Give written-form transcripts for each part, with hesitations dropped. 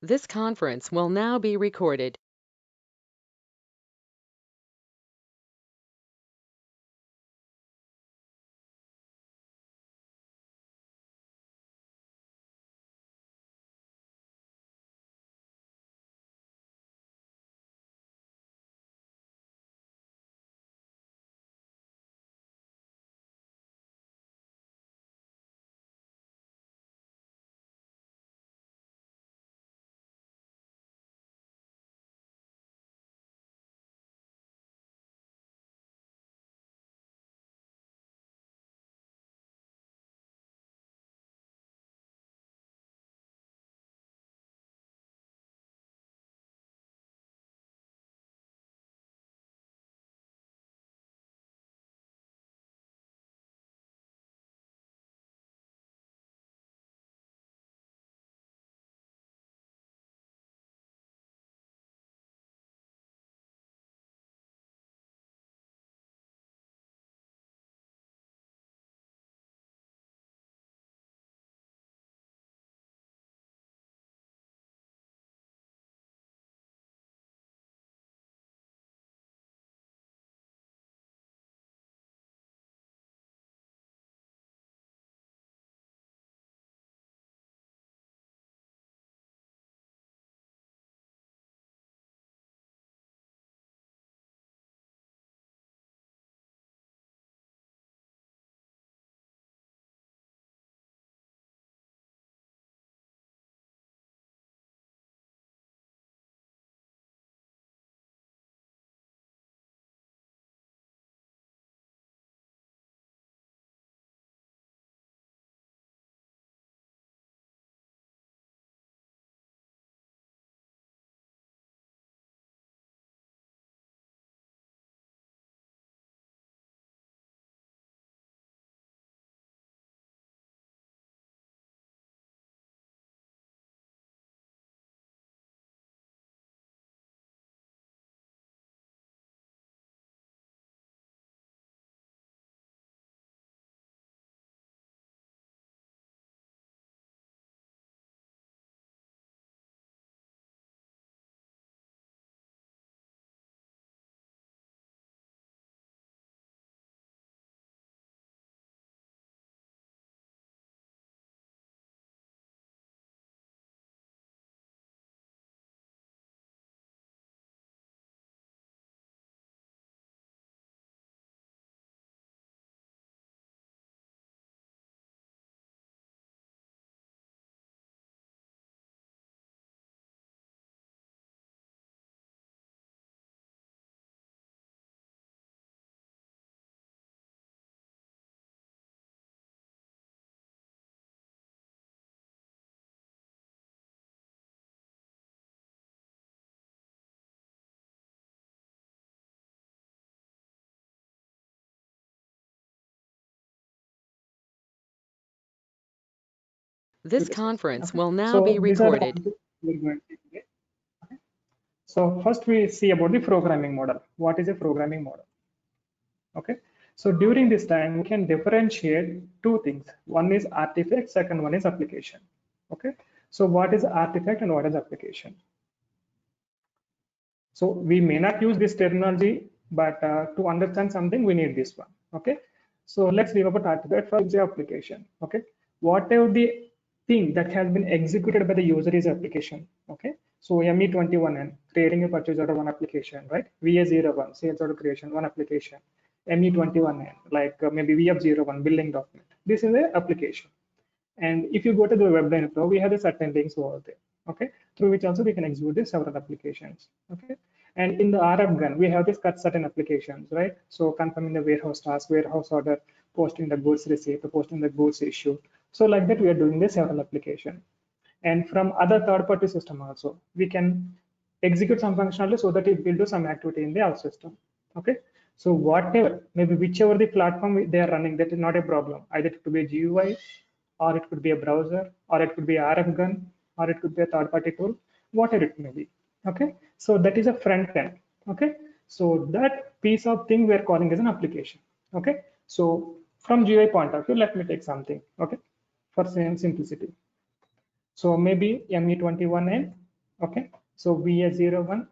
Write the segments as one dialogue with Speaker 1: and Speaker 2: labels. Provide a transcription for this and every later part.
Speaker 1: This conference will now be recorded. This
Speaker 2: Discuss.
Speaker 1: conference
Speaker 2: Okay.
Speaker 1: will now be
Speaker 2: So these are the
Speaker 1: recorded.
Speaker 2: topics we're going to today. Okay. So first we see about the programming model. What is a programming model? Okay. So during this time, we can differentiate two things. One is artifact, second one is application. Okay. So what is artifact and what is application? So we may not use this terminology, but to understand something, we need this one. Okay. So let's leave about artifact for the application. Okay. Whatever the thing that has been executed by the user is application. Okay. So ME21N, creating a purchase order, one application, right? VA01, sales order creation, one application. ME21N, like maybe VF01, billing document. This is an application. And if you go to the WebDyn Pro, we have the certain links over there, okay, through which also we can execute the several applications, okay. And in the RF gun, we have this cut certain applications, right? So confirming the warehouse task, warehouse order, posting the goods receipt, posting the goods issue. So like that, we are doing the several application. And from other third-party system also, we can execute some functionality so that it will do some activity in the our system, okay. So whatever, maybe whichever the platform they are running, that is not a problem. Either it could be a GUI, or it could be a browser, or it could be RF gun, or it could be a third-party tool, whatever it may be. Okay, so that is a front end. Okay, so that piece of thing we are calling as an application. Okay, so from GUI point of view, let me take something. Okay, for simplicity. So maybe ME21N. Okay, so VS01,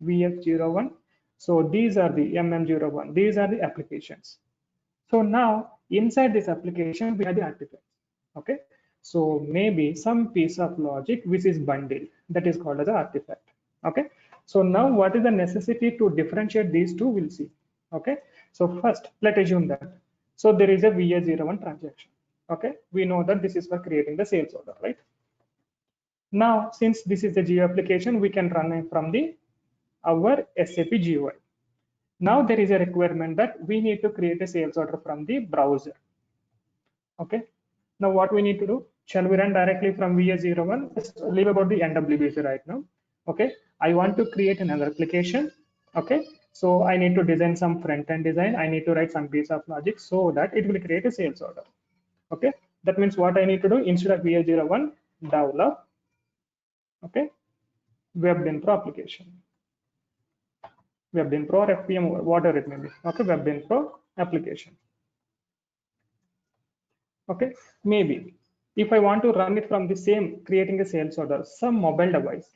Speaker 2: VF01. So these are the MM01. These are the applications. So now inside this application, we have the artifacts. Okay, so maybe some piece of logic which is bundled, that is called as an artifact. Okay, so now what is the necessity to differentiate these two? We'll see. Okay, so first let's assume that. So there is a VA01 transaction. Okay, we know that this is for creating the sales order, right? Now, since this is the GUI application, we can run it from the our SAP GUI. Now there is a requirement that we need to create a sales order from the browser. Okay. Now what we need to do? Shall we run directly from VS01? Just leave about the NWBC right now. Okay. I want to create another application. Okay. So I need to design some front-end design. I need to write some piece of logic so that it will create a sales order. Okay. That means what I need to do instead of VS01, develop. Okay. WebInfo application. WebInfo or FPM, whatever it may be. Okay. WebInfo application. Okay, maybe if I want to run it from the same creating a sales order, some mobile device.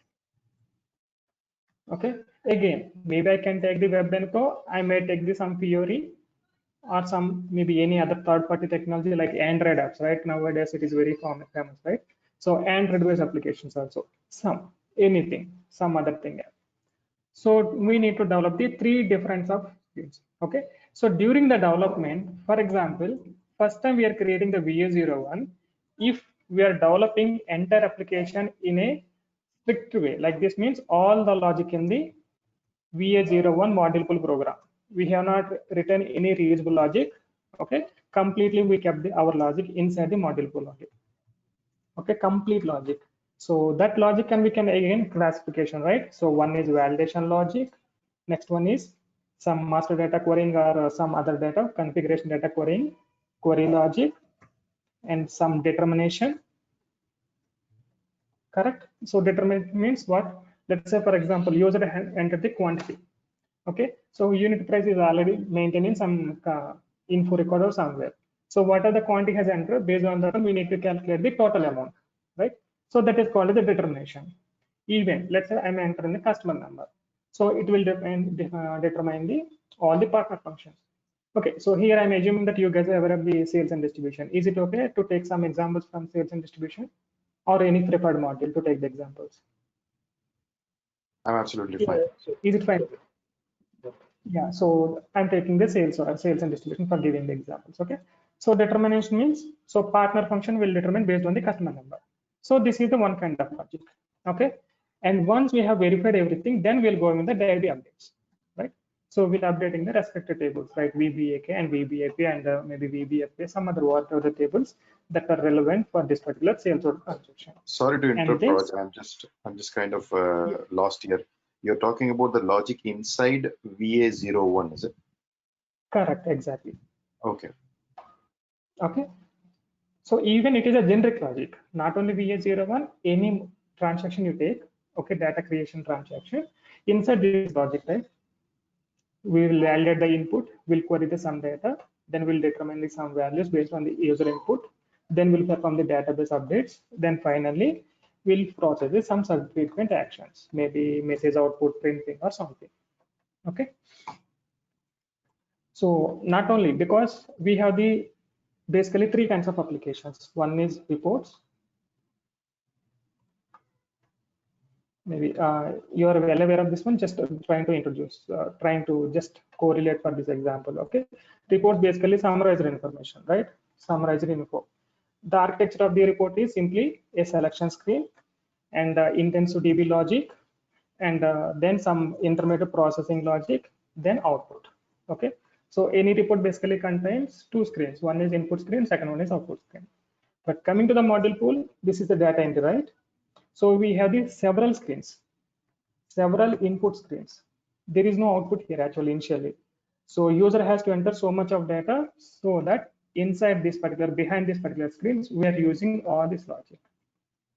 Speaker 2: Okay, again, maybe I can take the WebInfo, I may take the some Fiori or some maybe any other third-party technology like Android apps, right? Nowadays it is very famous, right? So Android-based applications also, some, anything, some other thing. So we need to develop the three different of skills. Okay. So during the development, for example, first time we are creating the VA01, if we are developing entire application in a strict way, like this means all the logic in the VA01 module pool program. We have not written any reusable logic. Okay. Completely we kept our logic inside the module pool logic. Okay, complete logic. So that logic can we can again classification, right? So one is validation logic, next one is some master data querying or some other data configuration data querying, query logic, and some determination. Correct. So determination means what? Let's say for example, user entered the quantity. Okay, so unit price is already maintaining some info record or somewhere. So whatever the quantity has entered, based on that we need to calculate the total amount, right? So that is called the determination. Even let's say I'm entering the customer number, so it will determine the all the partner functions. Okay, so here I'm assuming that you guys are aware of the sales and distribution. Is it okay to take some examples from sales and distribution, or any preferred module to take the examples?
Speaker 3: I'm absolutely fine.
Speaker 2: Is it fine? Yeah, so I'm taking the sales or sales and distribution for giving the examples. Okay, so determination means so partner function will determine based on the customer number. So this is the one kind of logic. Okay, and once we have verified everything, then we'll go in the daily updates, right? So we'll updating the respective tables, right? VBAK and VBAP and maybe VBFA, some other whatever the tables that are relevant for this particular sales or transaction.
Speaker 3: Sorry to interrupt,
Speaker 2: this,
Speaker 3: Raj. I'm just kind of lost here. You're talking about the logic inside VA01, is it?
Speaker 2: Correct, exactly.
Speaker 3: Okay.
Speaker 2: Okay. So even it is a generic logic, not only VA01, any transaction you take, okay, data creation transaction, inside this logic type, we will validate the input, we'll query the some data, then we'll determine the some values based on the user input, then we'll perform the database updates, then finally we'll process some subsequent actions, maybe message output, printing or something. Okay. So not only because we have the basically three kinds of applications. One is reports. Maybe you are well aware of this one, just trying to introduce, trying to just correlate for this example. Okay, reports basically summarized information, right? Summarized info. The architecture of the report is simply a selection screen and intents to DB logic, and then some intermediate processing logic, then output. Okay, so any report basically contains two screens. One is input screen, second one is output screen. But coming to the module pool, this is the data entry, right? So we have the several screens, several input screens. There is no output here actually initially. So user has to enter so much of data so that inside this particular, behind this particular screens, we are using all this logic.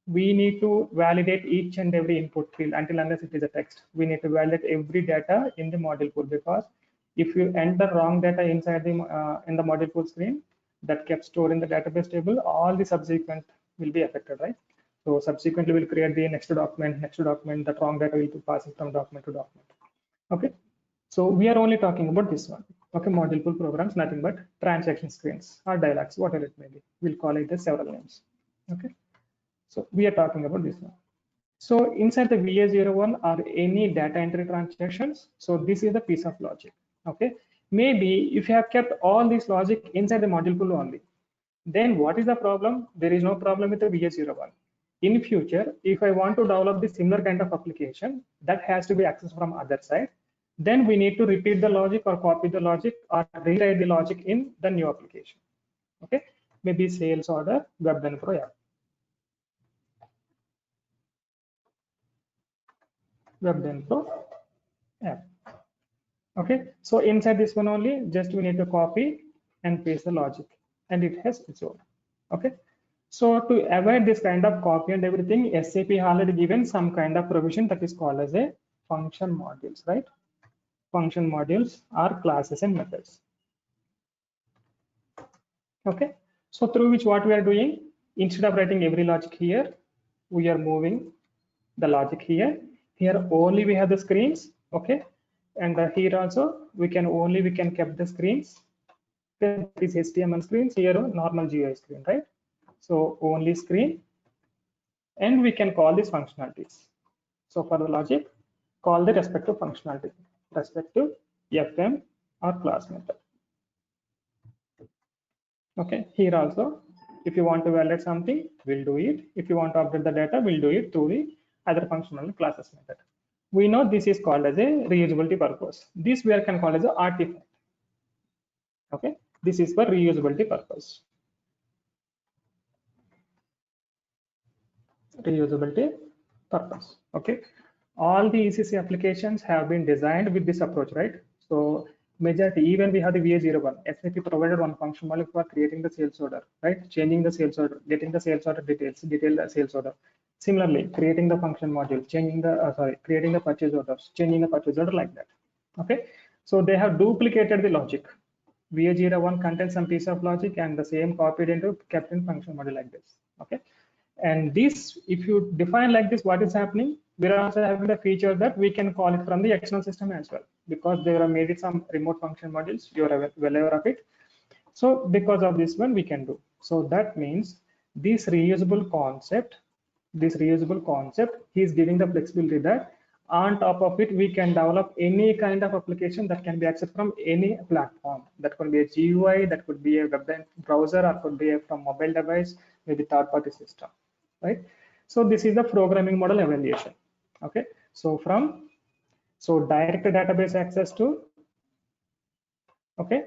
Speaker 2: We need to validate each and every input field until unless it is a text. We need to validate every data in the module pool, because if you enter wrong data inside the in the module pool screen that kept stored in the database table, all the subsequent will be affected, right? So subsequently we'll create the next document, that wrong data will be passing from document to document. Okay, so we are only talking about this one. Okay, module pool programs, nothing but transaction screens or dialogues, whatever it may be. We'll call it the several names. Okay, so we are talking about this one. So inside the VA01 are any data entry transactions. So this is the piece of logic. Okay, maybe if you have kept all this logic inside the module pool only, then what is the problem? There is no problem with the VA01. In future, if I want to develop the similar kind of application that has to be accessed from other side, then we need to repeat the logic or copy the logic or rewrite the logic in the new application. Okay, maybe sales order, Webdone Pro app. Webdone Pro app. Okay, so inside this one only, just we need to copy and paste the logic, and it has its own. Okay, so to avoid this kind of copy and everything, SAP already given some kind of provision that is called as a function modules, right? Function modules are classes and methods. Okay, so through which what we are doing, instead of writing every logic here, we are moving the logic here. Here only we have the screens. Okay, and here also we can keep the screens. This HTML screens, here normal GUI screen, right? So only screen, and we can call these functionalities. So for the logic, call the respective functionality, respective FM or class method. Okay, here also, if you want to validate something, we'll do it. If you want to update the data, we'll do it through the other functional classes method. We know this is called as a reusability purpose. This we can call as an artifact. Okay, this is for reusability purpose. Reusability purpose. Okay, all the ECC applications have been designed with this approach, right? So majority, even we have the VA01, SAP provided one function module for creating the sales order, right? Changing the sales order, getting the sales order details, detail the sales order. Similarly, creating the function module, changing the creating the purchase orders, changing the purchase order, like that. Okay, so they have duplicated the logic. VA01 contains some piece of logic and the same copied into kept in function module like this. Okay, and this, if you define like this, what is happening? We're also having the feature that we can call it from the external system as well, because they have made it some remote function modules. You're well aware of it. So because of this one, we can do. So that means this reusable concept is giving the flexibility that on top of it, we can develop any kind of application that can be accessed from any platform. That could be a GUI, that could be a web browser, or could be from mobile device, maybe third-party system, right? So this is the programming model evaluation. Okay, so direct database access to, okay,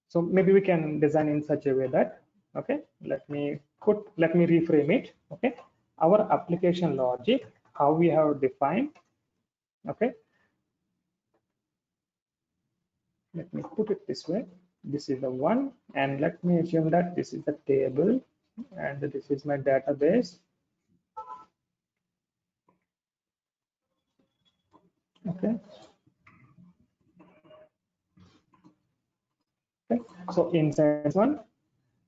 Speaker 2: so maybe we can design in such a way that, okay, let me reframe it. Okay, our application logic, how we have defined. Okay, let me put it this way. This is the one, and let me assume that this is the table and this is my database. Okay, so inside this one,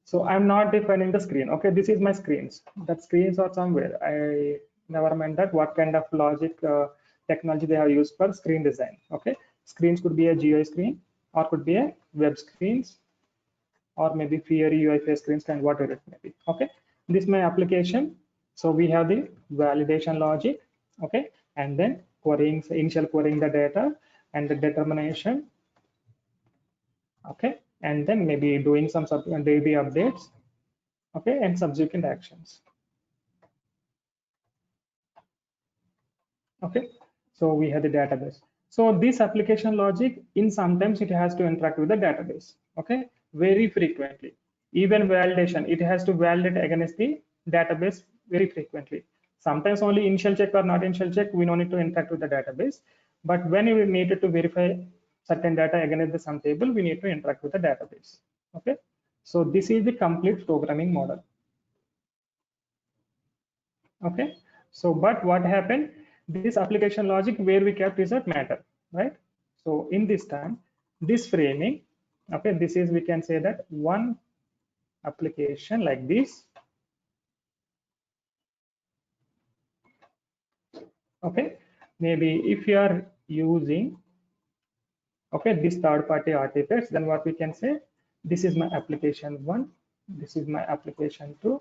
Speaker 2: so I'm not defining the screen. Okay, this is my screens. That screens are somewhere. I never mind that what kind of logic technology they have used for screen design. Okay, screens could be a GUI screen, or could be a web screens, or maybe Fiori UIFS screens, and whatever it may be. Okay, this is my application. So we have the validation logic. Okay, and then querying, initial querying the data and the determination. Okay, and then maybe doing some daily updates. Okay, and subsequent actions. Okay, so we have the database. So this application logic, in sometimes it has to interact with the database. Okay, very frequently. Even validation, it has to validate against the database very frequently. Sometimes only initial check or not initial check, we don't need to interact with the database. But when we needed to verify certain data against the some table, we need to interact with the database. Okay, so this is the complete programming model. Okay, so but what happened, this application logic where we kept is a matter, right? So in this time, this framing, okay, this is, we can say that one application like this, Okay, maybe if you are using, okay, this third party artifacts, then what we can say, this is my application 1, this is my application 2.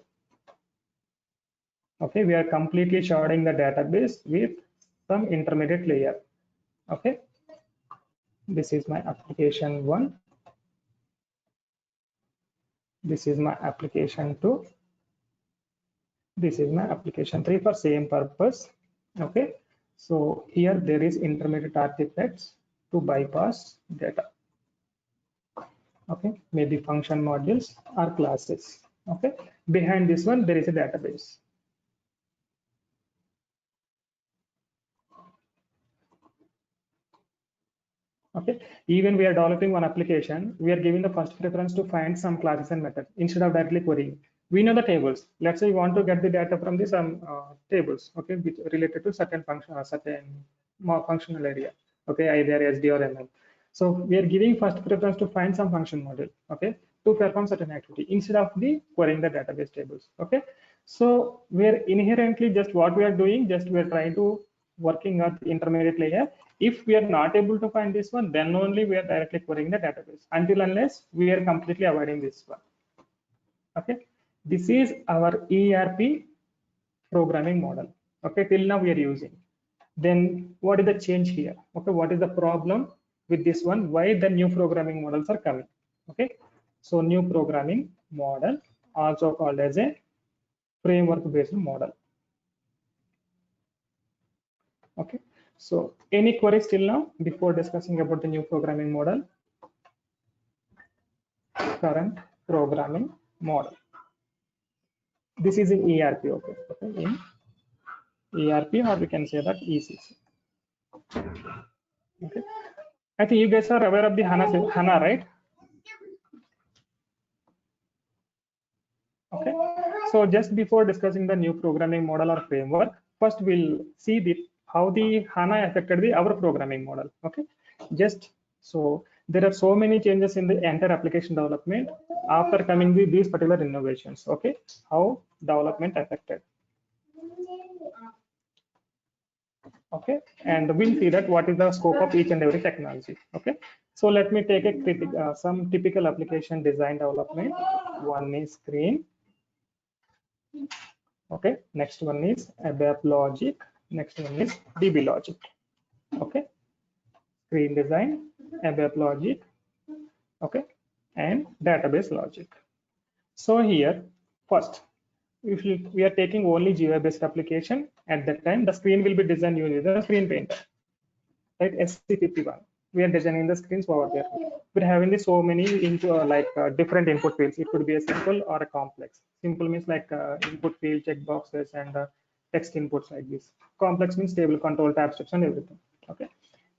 Speaker 2: Okay, we are completely sharding the database with some intermediate layer. Okay, this is my application 1, this is my application 2, this is my application 3 for same purpose. Okay, so here there is intermediate artifacts to bypass data. Okay, maybe function modules or classes. Okay, behind this one there is a database. Okay, even we are developing one application, we are giving the first preference to find some classes and methods instead of directly querying. We know the tables. Let's say you want to get the data from the some tables, okay, which related to certain function or certain more functional area, okay, either SD or ML. So we are giving first preference to find some function model, okay, to perform certain activity instead of the querying the database tables. Okay, so we are inherently just what we are doing, just we are trying to working at the intermediate layer. If we are not able to find this one, then only we are directly querying the database, until unless we are completely avoiding this one. Okay, this is our ERP programming model. Okay, till now we are using. Then what is the change here? Okay, what is the problem with this one? Why the new programming models are coming? Okay, so new programming model, also called as a framework based model. Okay, so any queries till now before discussing about the new programming model? Current programming model. This is in ERP. Okay, okay, in ERP, or we can say that ECC. Okay, I think you guys are aware of the HANA, right? Okay, so just before discussing the new programming model or framework, first we'll see how the HANA affected our programming model. Okay, just so there are so many changes in the entire application development after coming with these particular innovations. Okay, how development affected. Okay, and we'll see that what is the scope of each and every technology. Okay, so let me take a some typical application design development. One is screen. Okay, next one is ABAP logic, next one is DB logic. Okay, screen design, ABAP logic, okay, and database logic. So here first, if we are taking only GUI based application, at that time the screen will be designed using the screen painter, right? SC51. We are designing the screens over there. We're having this so many different input fields. It could be a simple or a complex. Simple means like input field, checkboxes, and text inputs like this. Complex means table control, tab steps, and everything. Okay.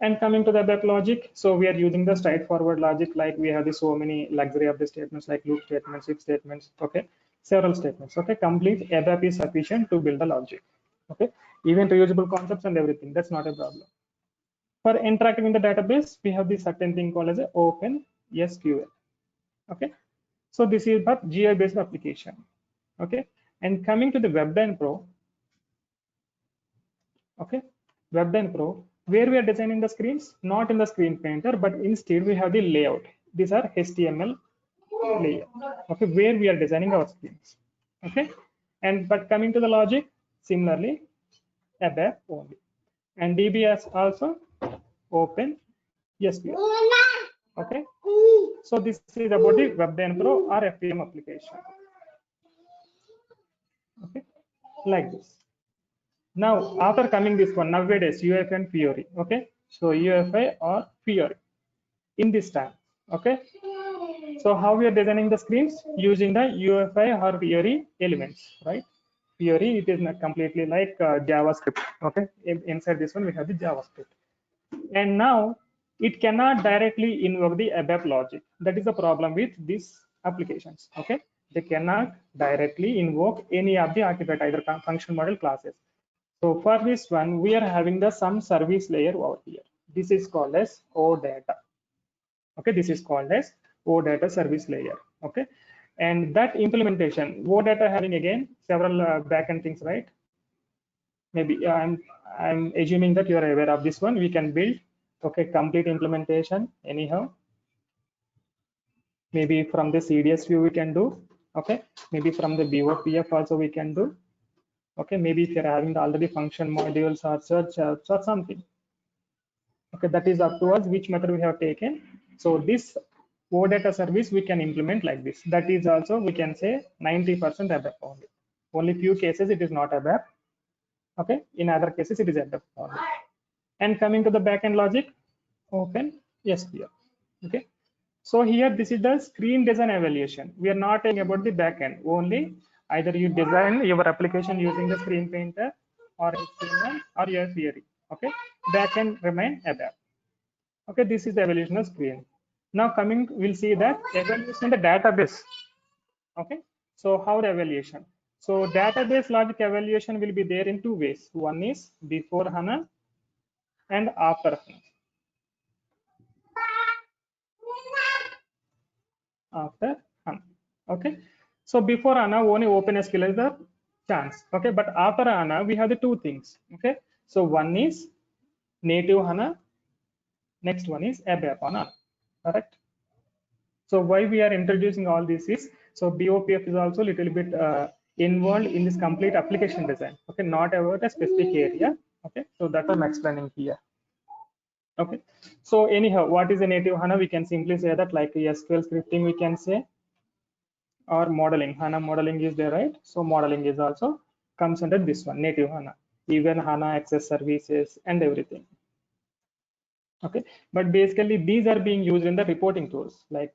Speaker 2: And coming to the ABAP logic, so we are using the straightforward logic, like we have so many luxury of the statements like loop statements, if statements, okay, several statements. Okay, complete ABAP is sufficient to build the logic. Okay, even reusable concepts and everything, that's not a problem. For interacting with the database, we have this certain thing called as a OpenSQL. Okay, so this is but GUI based application. Okay, and coming to the WebDyn Pro. Okay, WebDyn Pro, where we are designing the screens, not in the screen painter, but instead we have the layout. These are HTML layout. Okay, where we are designing our screens. Okay, and but coming to the logic, similarly, ABAP only, and DB as also OpenSQL. Okay, so this is about the WebDyn Pro or FPM application. Okay, like this. Now, after coming this one, nowadays UEFI and Fiori. Okay, so UEFI or Fiori in this time. Okay, so how we are designing the screens using the UEFI or Fiori elements, right? Fiori, it is not completely like JavaScript. Okay, inside this one we have the JavaScript, and now it cannot directly invoke the ABAP logic. That is the problem with these applications. Okay, they cannot directly invoke any of the artifact, either function model classes. So for this one, we are having the some service layer over here. This is called as OData. Okay, this is called as OData service layer. Okay, and that implementation, OData having again several backend things, right? maybe I'm assuming that you are aware of this one. We can build, okay, complete implementation anyhow. Maybe from the CDS view we can do, okay. Maybe from the BOPF also we can do, okay. Maybe if you're having already function modules or search or something, okay. That is up to us which method we have taken. So this OData service we can implement like this. That is also we can say 90% ABAP only. Only few cases it is not ABAP, okay. In other cases it is ABAP only. And coming to the backend logic, open SQL, okay. So here this is the screen design evaluation. We are not talking about the backend only. Either you design your application using the screen painter or HTML or your theory, okay. Backend remain ABAP, okay. This is the evaluation of screen. Now coming, we'll see that evaluation in the database, okay. So how the evaluation? So database logic evaluation will be there in two ways. One is before HANA and after HANA. After HANA, okay. So before HANA only OpenSQL is the chance, okay. But after HANA we have the two things, okay. So one is native HANA, next one is ABAP HANA, correct. So why we are introducing all this is, so BOPF is also a little bit involved in this complete application design, okay, not about a specific area, okay. So that I'm explaining here, okay. So anyhow, what is a native HANA? We can simply say that like SQL scripting we can say, or modeling. HANA modeling is there, right? So modeling is also comes under this one, native HANA, even HANA access services and everything, okay. But basically these are being used in the reporting tools, like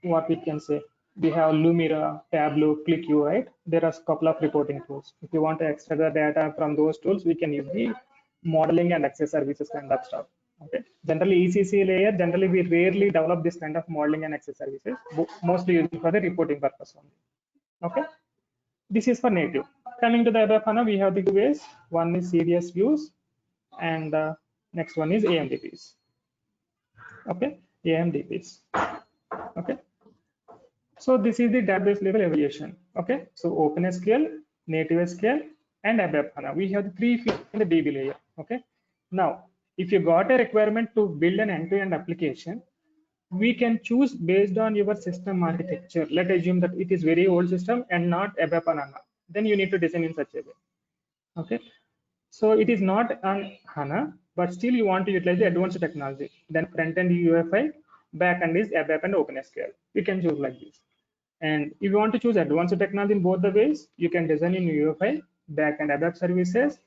Speaker 2: what we can say, we have Lumira, Tableau, ClickView, right? There are a couple of reporting tools. If you want to extract the data from those tools, we can use the modeling and access services kind of stuff, okay. Generally ECC layer, generally we rarely develop this kind of modeling and access services, mostly used for the reporting purpose only, okay. This is for native. Coming to the ABAP HANA, we have the two ways. One is CDS views and next one is AMDPs, okay. AMDPs, okay. So this is the database level evaluation, okay. So OpenSQL, native SQL and ABAP HANA, we have the three fields in the DB layer, okay. Now if you got a requirement to build an end-to-end application, we can choose based on your system architecture. Let's assume that it is very old system and not ABAP and HANA, then you need to design in such a way, okay. So it is not on HANA, but still you want to utilize the advanced technology. Then front end UEFI, back end is ABAP and OpenSQL. You can choose like this. And if you want to choose advanced technology in both the ways, you can design in UEFI, back end ABAP services,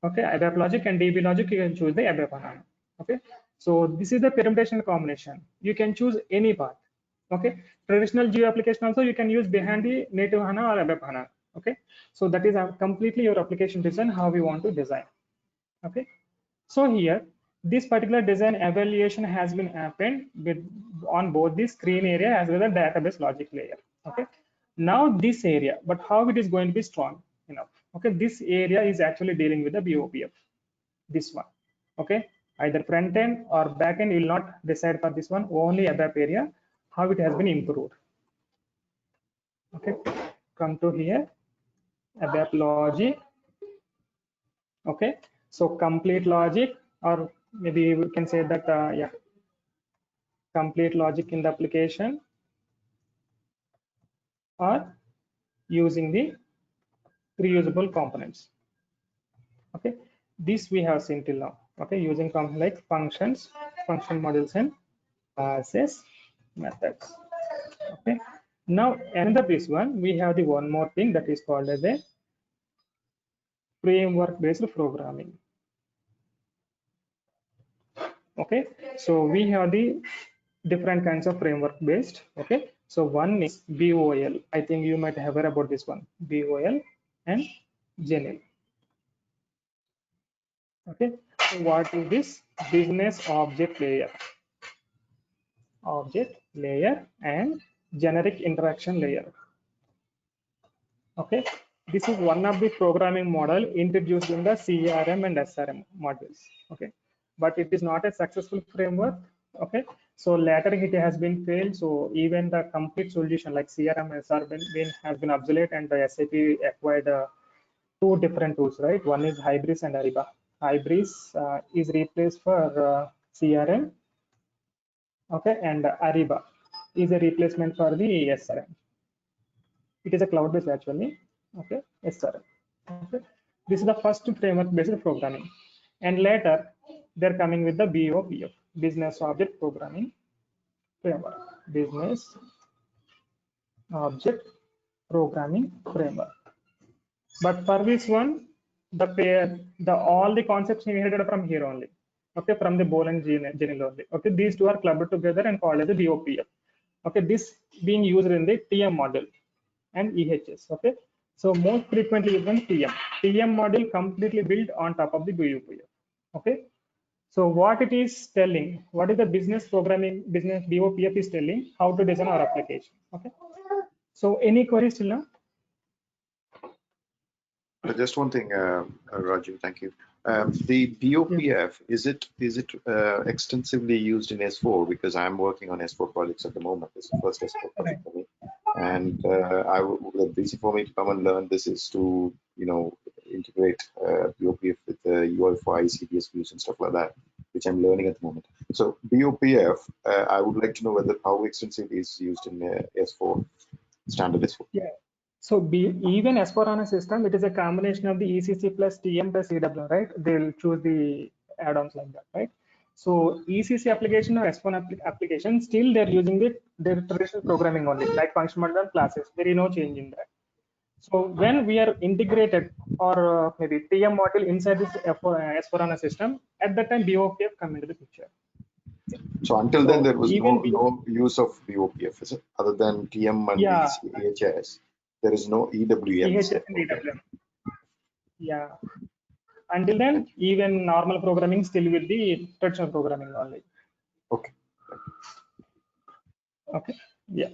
Speaker 2: okay. ABAP logic and DB logic, you can choose the ABAP and HANA, okay. So this is the permutation combination. You can choose any path, okay. Traditional Geo application also you can use behind the native HANA or ABAP HANA, okay. So that is completely your application design, how we want to design, okay. So here this particular design evaluation has been happened with on both the screen area as well as database logic layer, okay. Now this area, but how it is going to be strong enough, okay. This area is actually dealing with the BOPF, this one, okay. Either front end or back end, you will not decide for this one, only ABAP area, how it has been improved, okay. Come to here, ABAP logic, okay. So complete logic, or maybe we can say that yeah, complete logic in the application, or using the reusable components, okay. This we have seen till now, okay, using like functions, function modules and classes, methods, okay. Now another this one, we have the one more thing that is called as a framework based programming, okay. So we have the different kinds of framework based, okay. So one is BOL, I think you might have heard about this one, BOL and Genil, okay. So what is this? Business object layer, and generic interaction layer, okay. This is one of the programming model introduced in the CRM and SRM modules, okay. But it is not a successful framework, okay. So later it has been failed. So even the complete solution like CRM and SRM has been obsolete, and the SAP acquired two different tools, right? One is Hybris and Ariba. Hybris is replaced for CRM, okay, and Ariba is a replacement for the SRM. It is a cloud-based actually, okay, SRM. Okay. This is the first framework-based programming, and later they're coming with the BOPF, Business Object Programming Framework, Business Object Programming Framework. But for this one, all the concepts inherited from here only. Okay, from the Bol and Genil only. Okay, these two are clubbed together and called as the BOPF. Okay, this being used in the TM model and EHS. Okay, so most frequently used in TM. TM model completely built on top of the BOPF. Okay, so what it is telling, what is the business BOPF is telling how to design our application. Okay, so any queries till now?
Speaker 3: Just one thing, Raju, thank you. The BOPF, is it extensively used in S4? Because I'm working on S4 projects at the moment. It's the first S4 project for me, and the reason for me to come and learn this is to integrate BOPF with UI5, CDS views and stuff like that, which I'm learning at the moment. So BOPF, I would like to know how extensive it is used in S4 standard S4.
Speaker 2: Yeah. So even S4HANA system, it is a combination of the ECC plus TM plus EW, right? They'll choose the add-ons like that, right? So ECC application or S4 application, still they're using their traditional programming only, like function model and classes. There is no change in that. So when we are integrated or maybe TM model inside this S4HANA system, at that time BOPF come into the picture.
Speaker 3: So until then, there was no use of BOPF, is it? Other than TM and EHS, there is no EWM.
Speaker 2: EHS and EWM. Yeah. Until then, even normal programming still will be traditional programming only.
Speaker 3: Okay.
Speaker 2: Okay. Yeah.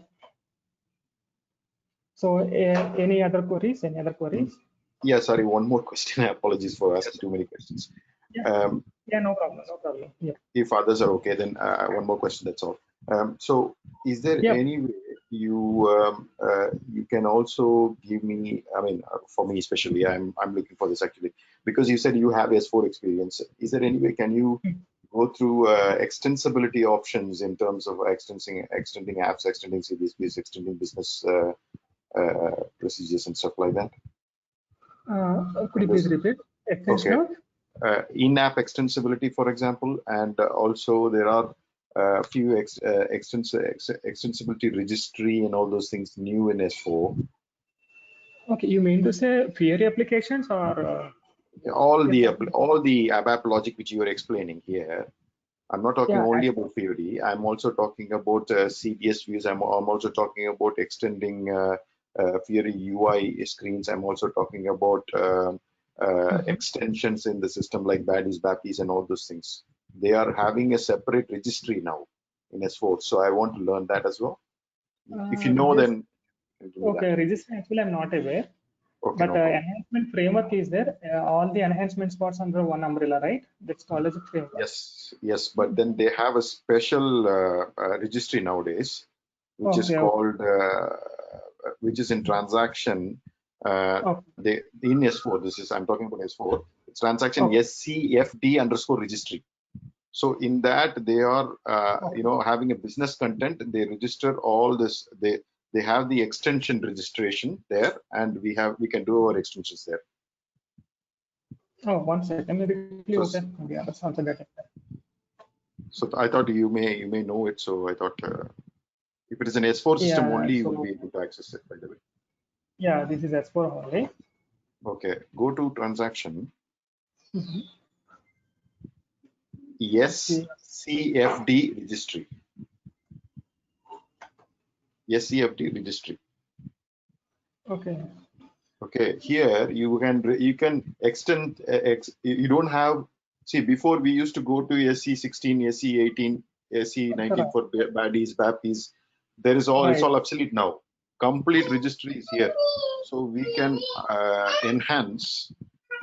Speaker 2: So any other queries? Any other queries?
Speaker 3: Yeah. Sorry. One more question. Apologies for asking too many questions.
Speaker 2: Yeah. Yeah. No problem. No problem. Yeah.
Speaker 3: If others are okay, then one more question. That's all. So, is there any way you can also give me? I mean, for me especially, I'm looking for this actually because you said you have S4 experience. Is there any way can you go through extensibility options in terms of extending apps, extending CDSPs, extending business procedures and stuff like that?
Speaker 2: Could you please repeat? Extension of?
Speaker 3: In-app extensibility, for example, and also there are a few extensibility registry and all those things new in S4.
Speaker 2: Okay, you mean to say Fiori applications or
Speaker 3: all the ABAP logic which you are explaining here? I'm not talking only about Fiori. I'm also talking about CDS views. I'm also talking about extending Fiori UI screens. I'm also talking about extensions in the system like baddies, BAPIs, and all those things. They are having a separate registry now in S4. So I want to learn that as well. If you know, then.
Speaker 2: Okay, registry actually I'm not aware. Okay, but enhancement framework is there. All the enhancement spots under one umbrella, right? That's called as a framework.
Speaker 3: Yes. But then they have a special registry nowadays, which is called, which is in transaction. They in S4. I'm talking about S4. It's transaction SCFD_registry. So in that they are having a business content. They register all this. They have the extension registration there, and we can do our extensions there.
Speaker 2: Oh, 1 second. Okay. Yeah, that's also better.
Speaker 3: So I thought you may know it. So I thought if it is an S4 system only, you will be able to access it. By the way.
Speaker 2: Yeah, this is S4 only.
Speaker 3: Okay, go to transaction. SCFD registry. SCFD registry. Okay. Here you can extend. You don't have. See, before we used to go to SC16, SC18, SC19 for baddies, BAPIs. There is all. It's all obsolete now. Complete registry is here, so we can enhance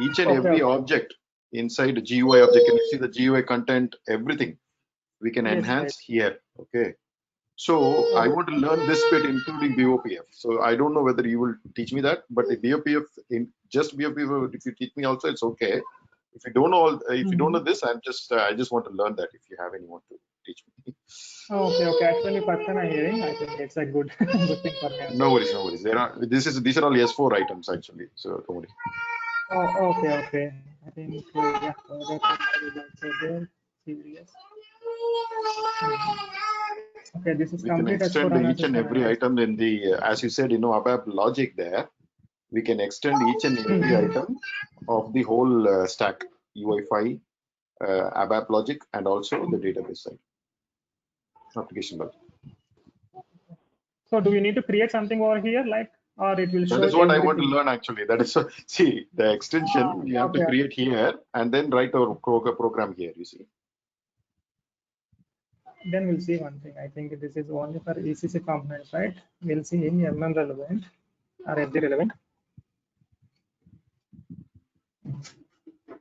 Speaker 3: each and every object inside the GUI object. Can you see the GUI content? Everything we can enhance here. Okay. So I want to learn this bit, including BOPF. So I don't know whether you will teach me that, but the BOPF, just BOPF, if you teach me also, it's okay. If you don't know, if you don't know this, I just want to learn that. If you have anyone to teach me.
Speaker 2: Okay. Actually, first time I'm hearing, I think it's a good good thing for me.
Speaker 3: No worries, no worries. These are all S4 items actually. So don't worry.
Speaker 2: Oh, okay. I think yeah. Serious. Okay, this is
Speaker 3: We can
Speaker 2: complete
Speaker 3: extend
Speaker 2: S4
Speaker 3: each and every item in the, as you said, ABAP logic there. We can extend each and every item of the whole stack, UI5, ABAP logic, and also the database side, application logic.
Speaker 2: So do we need to create something over here, like, or it will show?
Speaker 3: That is what
Speaker 2: everything?
Speaker 3: I want to learn actually. That is, see, the extension we have to create here and then write our program here, you see.
Speaker 2: Then we'll see one thing. I think this is only for ECC components, right? We'll see in MM relevant or SD relevant.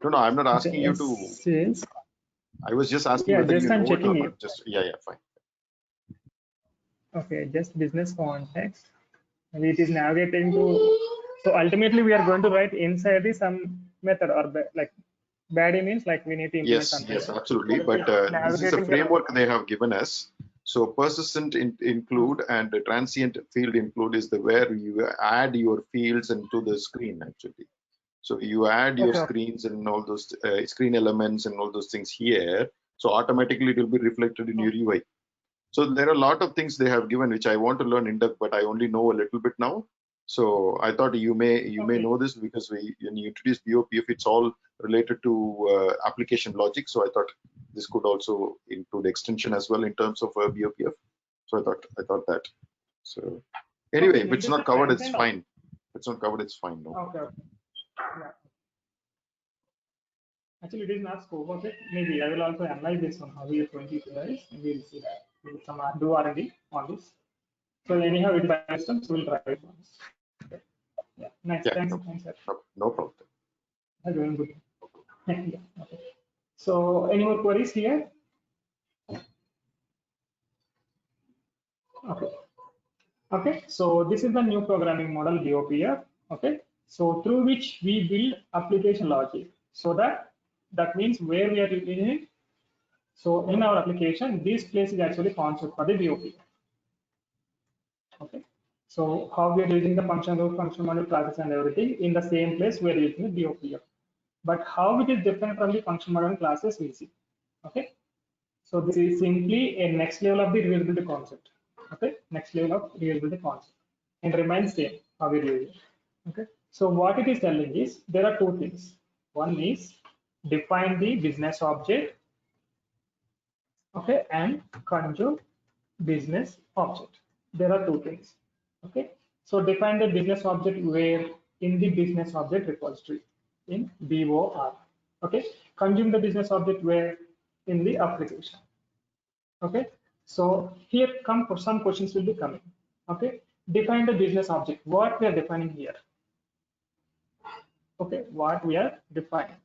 Speaker 3: No, I'm not asking you to.
Speaker 2: Sales.
Speaker 3: I was just asking whether you know it or not. Just fine.
Speaker 2: Okay, just business context. And it is navigating to. So ultimately, we are going to write inside the some method or like BADI means like we need to implement something.
Speaker 3: Yes, absolutely. But this is a framework they have given us. So persistent include and the transient field include is the where you add your fields into the screen actually. So you add your screens and all those screen elements and all those things here. So automatically it will be reflected in your UI. So there are a lot of things they have given which I want to learn in depth, but I only know a little bit now. So I thought you may know this because when you introduce BOPF, it's all related to application logic. So I thought this could also include extension as well in terms of BOPF. So I thought that. So anyway, if it's not covered, it's fine. If it's not covered, it's fine. No.
Speaker 2: Okay. Yeah. Actually, it is not scope of it. Maybe I will also analyze this one how we are going to utilize, and we will see that. We will do R&D on this. So anyhow, it is system, so we'll try it once. Okay. Yeah. Nice.
Speaker 3: Yeah,
Speaker 2: Thanks.
Speaker 3: No problem.
Speaker 2: That's very good. Yeah. Okay. So any more queries here? Okay. So this is the new programming model BOPF. Okay. So through which we build application logic. So that means where we are using it. So in our application, this place is actually concept for the BOPF. Okay. So how we are using the function model classes and everything in the same place we are using the BOPF. But how it is different from the function model classes we see. Okay. So this is simply a next level of the reusability concept. Okay. Next level of reusability concept and remains same how we use it. Okay. So what it is telling is there are two things. One is define the business object. Okay, and conjure business object. There are two things. Okay, so define the business object where in the business object repository in BOR. Okay, consume the business object where in the application. Okay, so here come for some questions will be coming. Okay, define the business object. What we are defining here. Okay, what we are defining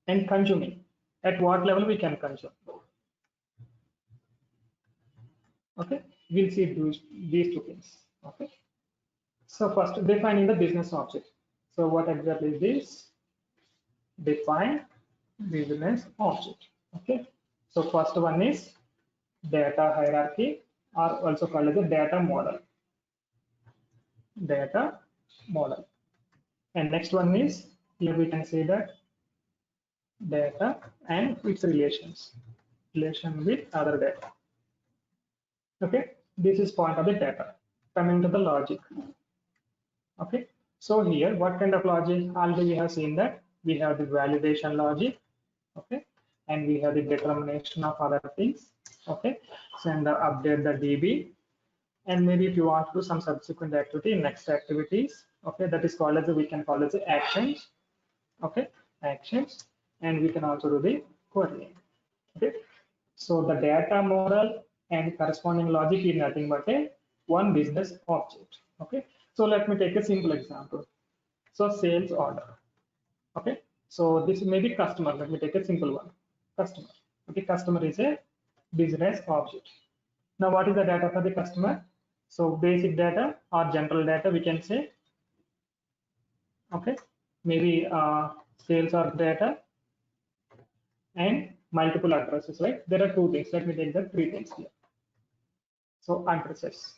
Speaker 2: and consuming. At what level we can consume. Okay, we'll see these two things. Okay, so first defining the business object. So what exactly is this? Define business object. Okay, so first one is data hierarchy, or also called as a data model. Data model. And next one is, here we can say that data and its relations, relation with other data. Okay, this is point of the data. Coming to the logic. Okay, so here what kind of logic? Already we have seen that we have the validation logic. Okay, and we have the determination of other things. Okay, send the update the DB, and maybe if you want to do some subsequent activity, next activities. Okay, that is called as we can call as actions. Okay, actions, and we can also do the querying. Okay, so the data model and corresponding logic is nothing but a one business object. Okay, so let me take a simple example. So sales order. Okay, so this may be customer. Let me take a simple one. Customer. Okay, customer is a business object. Now, what is the data for the customer? So basic data or general data, we can say. Okay, maybe sales or data and multiple addresses, right? There are two things. Let me take the three things here. So addresses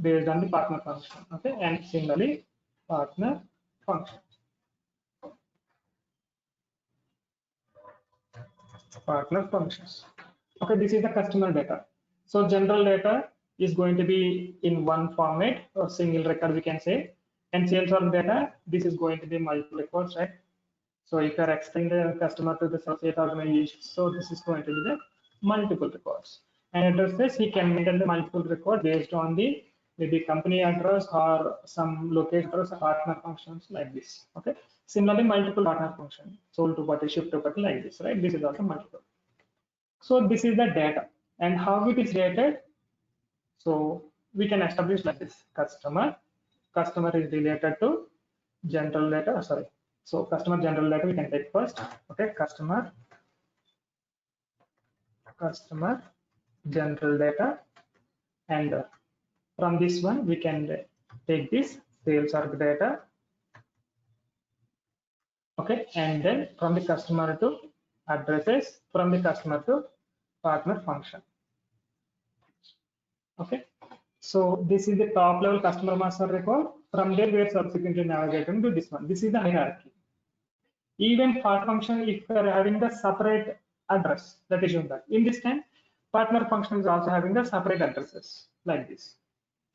Speaker 2: based on the partner function. Okay, and similarly partner function. Partner functions. Okay, this is the customer data. So general data is going to be in one format or single record, we can say. And sales order data, this is going to be multiple records, right? So if you are extending the customer to the associate organization, so this is going to be the multiple records. And addresses, he can maintain the multiple record based on the maybe company address or some location address or partner functions like this. Okay. Similarly, multiple partner function, sold to party, ship to party like this, right? This is also multiple. So this is the data and how it is dated. So we can establish like this: customer is related to general data. Sorry. So customer general data we can take first. Okay, customer general data, and from this one we can take this sales org data. Okay, and then from the customer to addresses, from the customer to partner function. Okay, so this is the top level customer master record. From there we are subsequently navigating to this one. This is the hierarchy. Even partner function, if we are having the separate address, that is that. In this time, partner function is also having the separate addresses like this.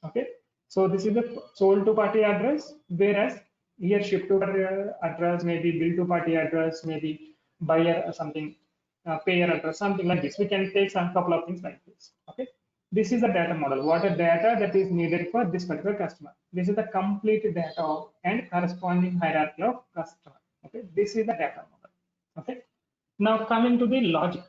Speaker 2: Okay, so this is the sold to party address, whereas here ship to party address, maybe bill to party address, maybe buyer or something, payer address, something like this. We can take some couple of things like this. Okay, this is the data model. What a data that is needed for this particular customer. This is the complete data and corresponding hierarchy of customer. Okay, this is the data model. Okay, now coming to the logic.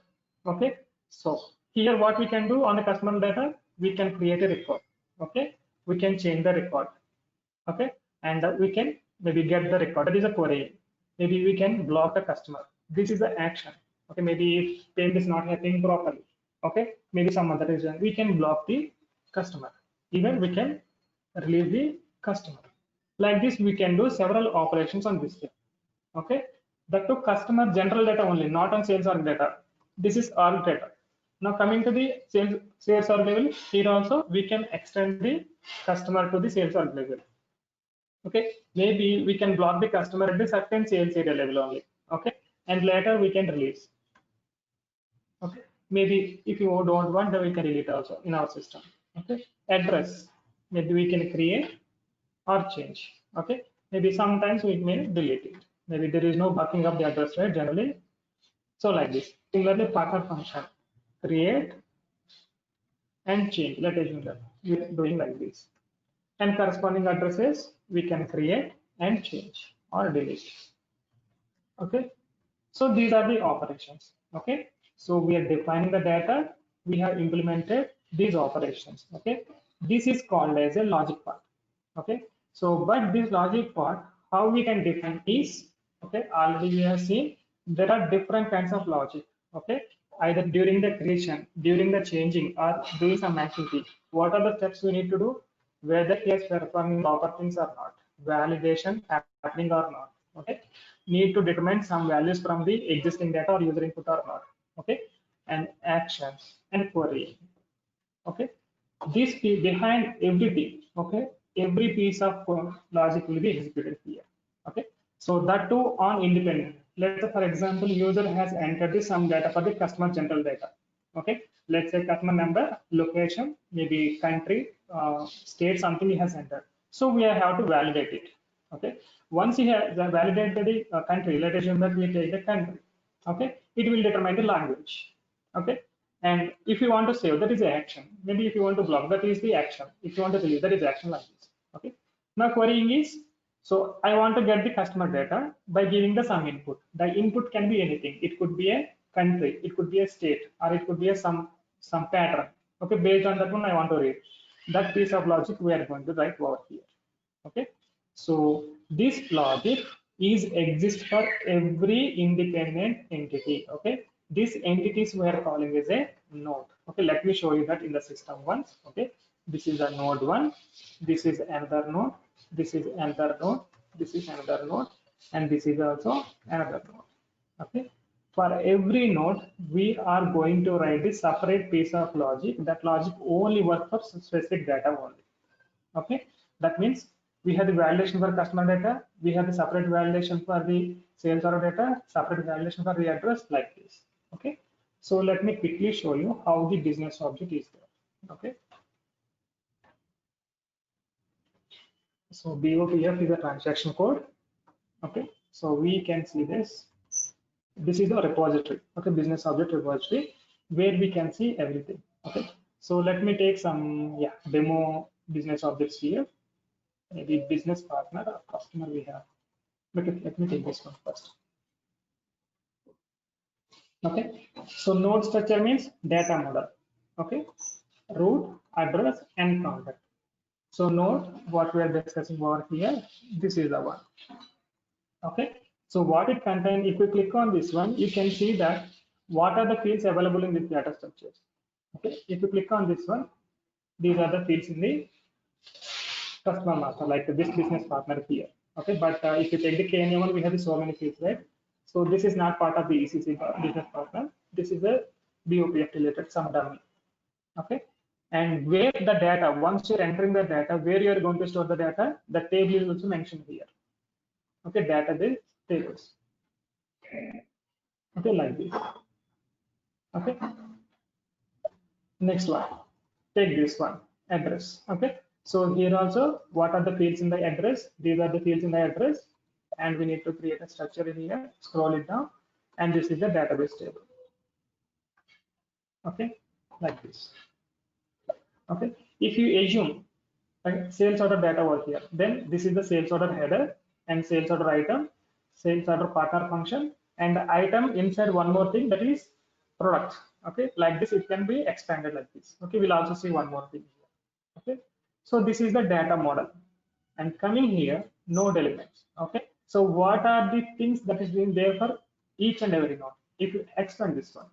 Speaker 2: Okay, so here what we can do on the customer data, we can create a record. Okay, we can change the record. Okay, and we can maybe get the record. That is a query. Maybe we can block the customer. This is the action. Okay, maybe if payment is not happening properly. Okay, maybe some other reason, we can block the customer. Even we can release the customer. Like this, we can do several operations on this thing. Okay, that to customer general data only, not on sales org data. This is all data. Now coming to the sales org level, here also we can extend the customer to the sales org level. Okay, maybe we can block the customer at the certain sales area level only. Okay, and later we can release. Okay, maybe if you don't want, then we can delete also in our system. Okay, address, maybe we can create or change. Okay, maybe sometimes we may delete it. Maybe there is no backing up the address, right? Generally, so like this. Similarly, partner function, create and change. Let us do that. We are doing like this. And corresponding addresses we can create and change or delete. Okay, so these are the operations. Okay, so we are defining the data. We have implemented these operations. Okay, this is called as a logic part. Okay, so but this logic part, how we can define is, okay, already we have seen there are different kinds of logic. Okay, either during the creation, during the changing, or doing some activity. What are the steps we need to do? Whether he is performing proper things or not, validation happening or not. Okay, need to determine some values from the existing data or user input or not. Okay, and actions and query. Okay, this behind everything. Okay, every piece of logic will be executed here. Okay, so that too on independent. Let's say, for example, user has entered some data for the customer general data. Okay, let's say customer number, location, maybe country, state, something he has entered. So we have to validate it. Okay, once he has validated the country, let us assume that we take the country. Okay, it will determine the language. Okay, and if you want to save, that is the action. Maybe if you want to block, that is the action. If you want to delete, that is action like this. Okay, now querying is, so I want to get the customer data by giving the some input. The input can be anything. It could be a country, it could be a state, or it could be a some pattern. Okay, based on that one I want to read. That piece of logic we are going to write over here. Okay, so this logic is exist for every independent entity. Okay, these entities we are calling as a node. Okay, let me show you that in the system once. Okay, this is a node 1, this is another node, this is another node, this is another node, and this is also another node. Okay, for every node we are going to write this separate piece of logic. That logic only works for specific data only. Okay, that means we have the validation for customer data, we have the separate validation for the sales order data, separate validation for the address, like this. Okay, so let me quickly show you how the business object is there. Okay, so BOPF is a transaction code. Okay, so we can see this. This is the repository. Okay, business object repository, where we can see everything. Okay, so let me take some demo business objects here. Maybe business partner or customer we have. Okay, let me take this one first. Okay, so node structure means data model. Okay, root, address, and contact. So node, what we are discussing over here, this is the one. Okay, so what it contains, if you click on this one, you can see that what are the fields available in this data structures. Okay, if you click on this one, these are the fields in the customer master, like this business partner here. Okay, but if you take the KNA one, we have so many fields, right? So this is not part of the ECC business partner. This is a BOPF related some dummy. Okay, and where the data, once you're entering the data, where you're going to store the data, the table is also mentioned here. Okay, database tables. Okay, like this. Okay, next one, take this one, address. Okay, so here also, what are the fields in the address? These are the fields in the address, and we need to create a structure in here, scroll it down, and this is the database table. Okay, like this. Okay, if you assume sales order data over here, then this is the sales order header and sales order item, sales order partner function, and the item inside one more thing, that is product. Okay, like this, it can be expanded like this. Okay, we'll also see one more thing here. Okay, so this is the data model, and coming here, node elements. Okay, so what are the things that is being there for each and every node? If you expand this one,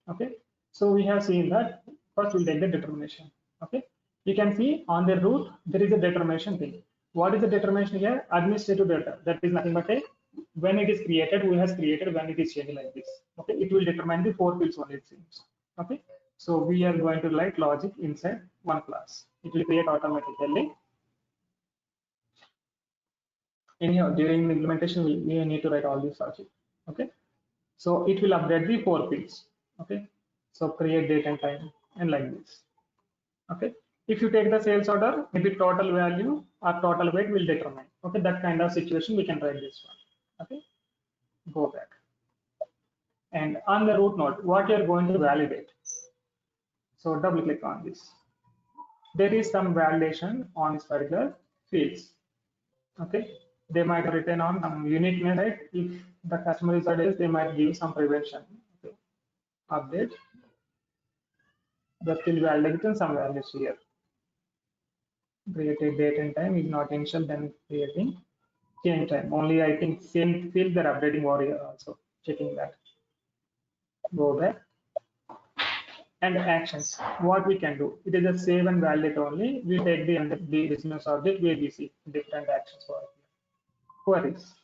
Speaker 2: okay, so we have seen that first we'll take the determination. Okay, you can see on the root there is a determination thing. What is the determination here? Administrative data. That is nothing but a when it is created, who has created, when it is changed, like this. Okay, it will determine the 4 fields only, it seems. Okay, so we are going to write logic inside one class. It will create automatically. Anyhow, during the implementation, we need to write all this logic. Okay, so it will update the 4 fields. Okay, so create date and time, and like this. Okay, if you take the sales order, maybe total value or total weight will determine. Okay, that kind of situation we can write this one. Okay, go back, and on the root node, what you are going to validate. So double click on this. There is some validation on this particular fields. Okay, they might return on some uniqueness, right? If the customer is address, they might give some prevention. Okay, update. The field validation some values here. Created date and time is not initial, then creating change time. Only I think same field they're updating over here also. Checking that. Go back. And actions. What we can do? It is a save and validate only. We take the business object where we see different actions for here. Queries.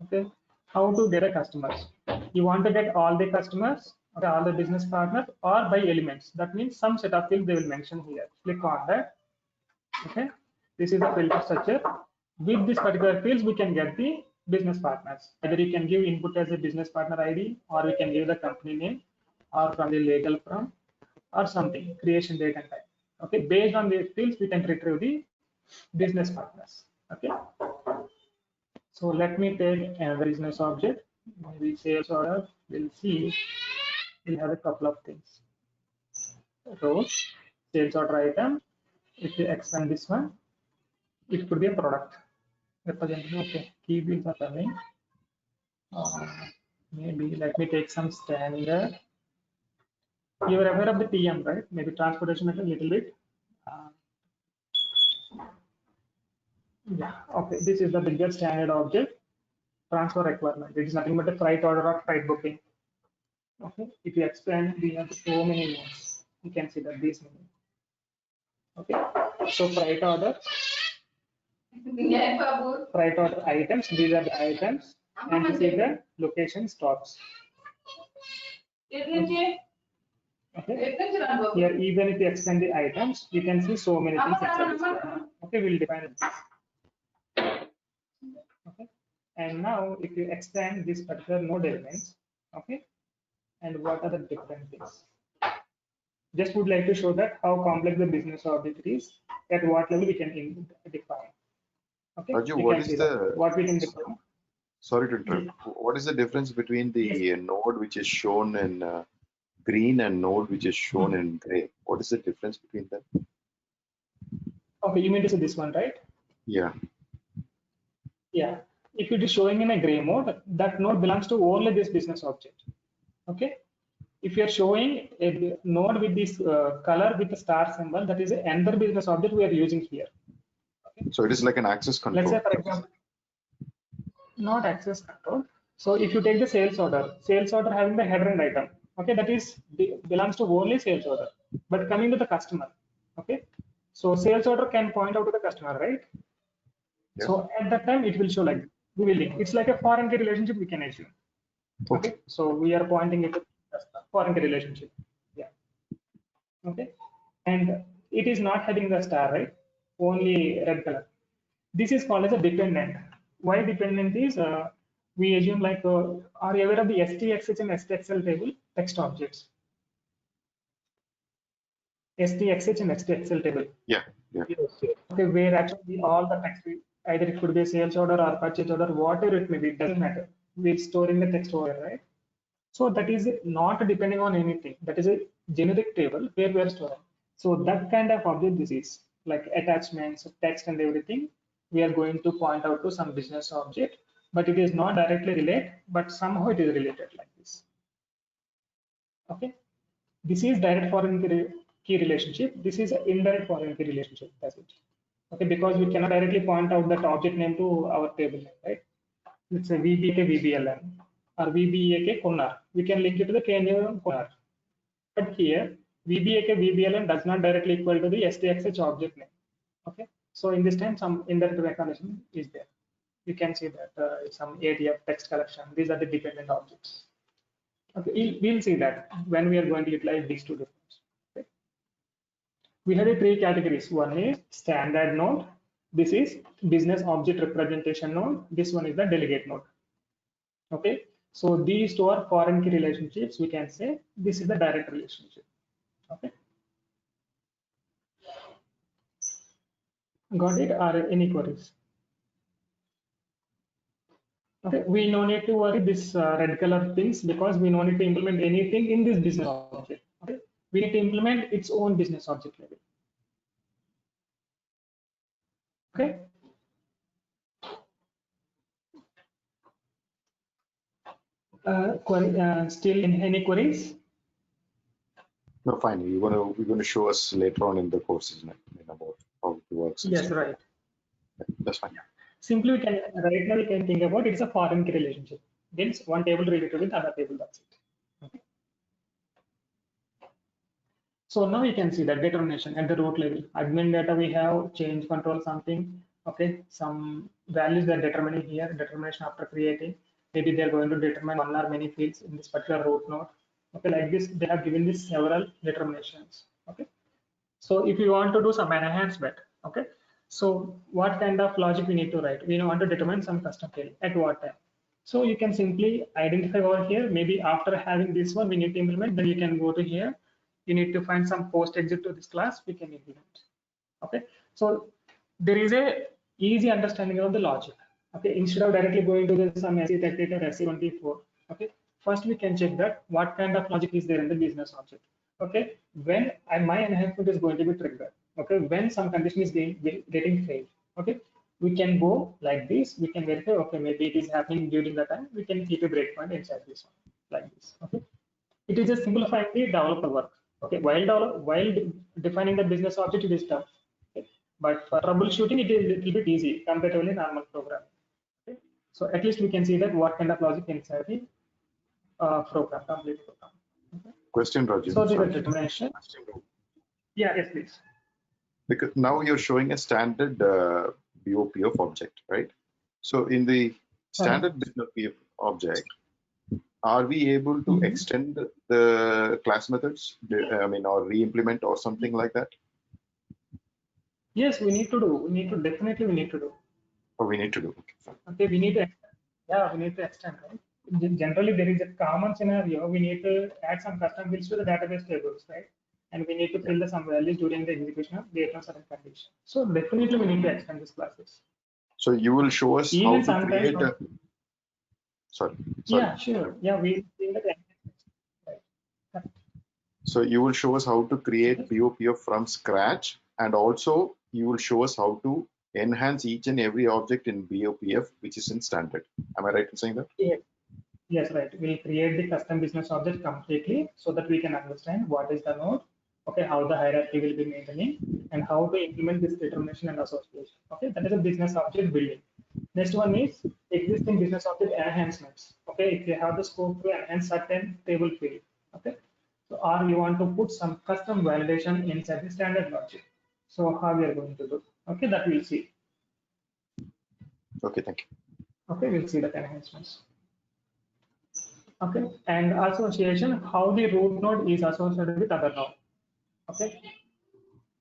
Speaker 2: Okay. How to get a customers? You want to get all the customers, okay, all the business partners, or by elements. That means some set of fields they will mention here. Click on that. Okay, this is the filter structure. With this particular fields, we can get the business partners. Either you can give input as a business partner ID, or we can give the company name, or from the legal firm, or something, creation date and time. Okay, based on these fields, we can retrieve the business partners. Okay, so let me take another business object, maybe sales order. We'll see, we'll have a couple of things. Rows, sales order item. If you expand this one, it could be a product representative. Okay, key fields are coming. Maybe let me take some standard. You are aware of the TM, right? Maybe transportation a little bit. Yeah, okay. This is the biggest standard object. Transfer requirement. It is nothing but a freight order or freight booking. Okay, if you expand, we have so many nodes. You can see that these many. Okay, so freight order items, these are the items, and you see the location stocks. Okay. Here, even if you extend the items, you can see so many things inside this one. Okay, we'll define it. Okay, and now if you extend this particular node elements, okay, and what are the different things? Just would like to show that how complex the business object is, at what level we can define. Okay,
Speaker 3: Raju,
Speaker 2: you
Speaker 3: what
Speaker 2: can
Speaker 3: is
Speaker 2: see that,
Speaker 3: the,
Speaker 2: what we can define.
Speaker 3: sorry to interrupt, what is the difference between the node which is shown in green and node which is shown in gray? What is the difference between them?
Speaker 2: Okay, you mean to say this one, right?
Speaker 3: Yeah.
Speaker 2: Yeah. If it is showing in a gray mode, that node belongs to only this business object. Okay. If you are showing a node with this color with the star symbol, that is another business object we are using here. Okay.
Speaker 3: So it is like an access control.
Speaker 2: Let's say, for example, not access control. So if you take the sales order having the header and item, okay, that is belongs to only sales order. But coming to the customer, okay, so sales order can point out to the customer, right?
Speaker 3: Yeah.
Speaker 2: So at that time, it will show like we will link. It's like a foreign key relationship we can assume. Okay. So we are pointing it to foreign key relationship. Yeah. Okay. And it is not having the star, right? Only red color. This is called as a dependent. Why dependent is we assume like are you aware of the STXH and STXL table text objects? STXH and STXL table.
Speaker 3: Yeah. Yeah.
Speaker 2: Okay, where actually all the text, either it could be a sales order or purchase order, whatever it may be, it doesn't matter. We're storing the text over, right? So that is not depending on anything. That is a generic table where we are storing. So that kind of object this is like attachments, text and everything. We are going to point out to some business object, but it is not directly related, but somehow it is related like this. Okay. This is direct foreign key relationship. This is indirect foreign key relationship. That's it. Okay, because we cannot directly point out that object name to our table name, right? Let's say VBK VBLN or VBAK Kunnar. We can link it to the KNU Kunnar. But here, VBAK VBLN does not directly equal to the STXH object name. Okay, so in this time, some indirect recognition is there. You can see that some ADF text collection. These are the dependent objects. Okay, we'll see that when we are going to utilize these two differences. Okay. We have the three categories. One is standard node. This is business object representation node. This one is the delegate node. Okay. So these two are foreign key relationships. We can say this is the direct relationship. Okay. Got it? Or any queries? Okay. We no need to worry this red color things because we no need to implement anything in this business object. Okay. We need to implement its own business object level. Okay. Still in any queries?
Speaker 3: No, fine. We're going to show us later on in the courses about how it works.
Speaker 2: Yes, right.
Speaker 3: That's fine.
Speaker 2: Simply we can right now we can think about it's a foreign key relationship. Means one table related with other table. That's it. Okay. So now you can see that determination at the root level. Admin data we have change control something. Okay, some values they're determining here. Determination after creating. Maybe they're going to determine one or many fields in this particular root node. Okay, like this they have given this several determinations. Okay. So if you want to do some enhancement, okay. So what kind of logic we need to write? We want to determine some custom field at what time. So you can simply identify over here. Maybe after having this one, we need to implement. Then you can go to here. You need to find some post exit to this class. We can implement. Okay. So there is a easy understanding of the logic. Okay. Instead of directly going to the some SE38 or SE24. Okay. First we can check that what kind of logic is there in the business object. Okay, when my enhancement is going to be triggered. Okay, when some condition is getting failed. Okay, we can go like this. We can verify. Okay, maybe it is happening during the time. We can keep a breakpoint inside this one like this. Okay, it is just simplifying the developer work. Okay, while defining the business object, it is tough. Okay? But for troubleshooting, it is a little bit easy comparatively normal programming. Okay, so at least we can see that what kind of logic inside the program, complete program. Okay.
Speaker 3: Question, Raju.
Speaker 2: So this is
Speaker 3: Sorry.
Speaker 2: determination. Yeah, yes, please.
Speaker 3: Because now you're showing a standard BOPF object, right? So in the standard BOPF object, are we able to extend the class methods? I mean, or re-implement or something like that?
Speaker 2: Yes, we need to do. Definitely we need to do.
Speaker 3: Or we need to do? Okay, fine.
Speaker 2: Okay, we need to extend. Yeah, we need to extend, right? Generally, there is a common scenario. We need to add some custom fields to the database tables, right? And we need to fill the some values during the execution of based on certain conditions. So definitely we need to extend these classes.
Speaker 3: So you will show us
Speaker 2: Even
Speaker 3: how to create a. Sorry.
Speaker 2: Yeah, sure. Yeah, we in the right.
Speaker 3: So you will show us how to create BOPF from scratch, and also you will show us how to enhance each and every object in BOPF, which is in standard. Am I right in saying that?
Speaker 2: Yeah. Yes, right. We'll create the custom business object completely so that we can understand what is the node, okay, how the hierarchy will be maintaining, and how to implement this determination and association. Okay, that is a business object building. Next one is existing business object enhancements. Okay, if you have the scope to enhance certain table field, okay, so or you want to put some custom validation inside the standard logic. So how we are going to do? Okay, that we'll see.
Speaker 3: Okay, thank you.
Speaker 2: Okay, we'll see the enhancements. Okay, and association, how the root node is associated with other node. Okay,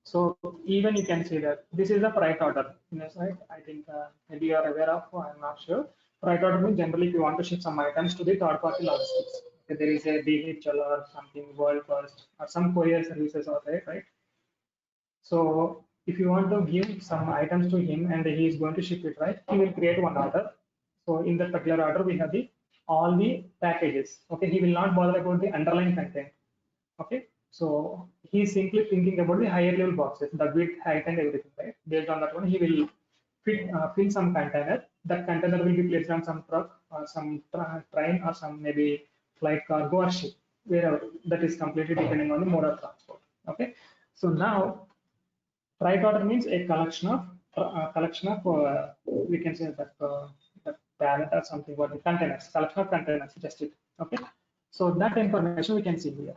Speaker 2: so even you can see that this is a priority order. Right? I think maybe you are aware of, I'm not sure. Priority order means generally if you want to ship some items to the third party logistics. Okay, there is a DHL or something, World First, or some courier services out there, right? So if you want to give some items to him and he is going to ship it, right, he will create one order. So in that particular order, we have the all the packages. Okay, he will not bother about the underlying content. Okay, so he's simply thinking about the higher level boxes, the width, height, and everything, right? Based on that one, he will fill some container. That container will be placed on some truck or some train or some maybe flight, cargo, or ship, wherever. That is completely depending on the mode of transport. Okay, so now right order means a collection of we can say that that pallet or something, what the containers, collection of containers, just it. Okay, so that information we can see here.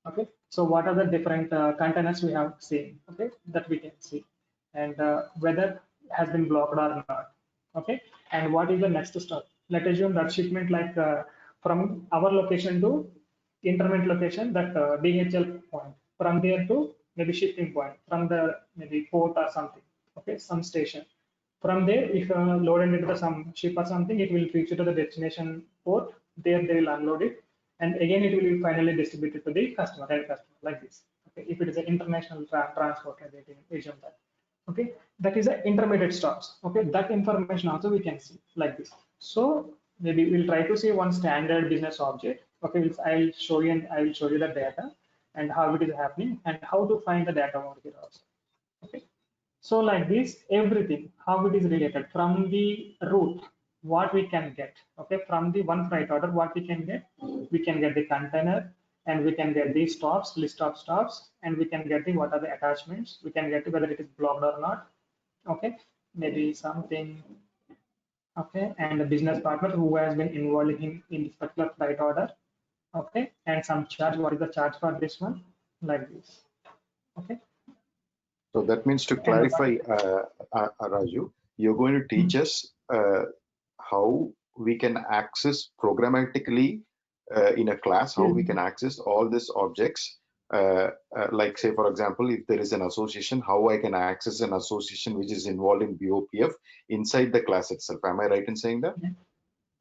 Speaker 2: Okay, so what are the different containers we have seen? Okay, that we can see, and whether has been blocked or not. Okay, and what is the next step? Let's assume that shipment like from our location to interment location, that DHL point, from there to maybe shipping point, from the maybe port or something. Okay, some station. From there, if loaded into the some ship or something, it will reach to the destination port. There they will unload it, and again it will be finally distributed to the customer, end customer, like this. Okay, if it is an international transport, like that. Okay, that is the intermediate stops. Okay, that information also we can see like this. So maybe we'll try to see one standard business object. Okay, I'll show you and I will show you the data and how it is happening and how to find the data over here also. Okay, so like this, everything, how it is related from the root, what we can get. Okay, from the one freight order, what we can get the container, and we can get the stops, list of stops, and we can get the what are the attachments. We can get whether it is blocked or not. Okay, maybe something. Okay, and the business partner who has been involved in this particular freight order. Okay, and some charge. What is the charge for this one? Like this. Okay.
Speaker 3: So that means, to clarify, Raju, you're going to teach us how we can access programmatically in a class, how we can access all these objects. Like say, for example, if there is an association, how I can access an association which is involved in BOPF inside the class itself. Am I right in saying that?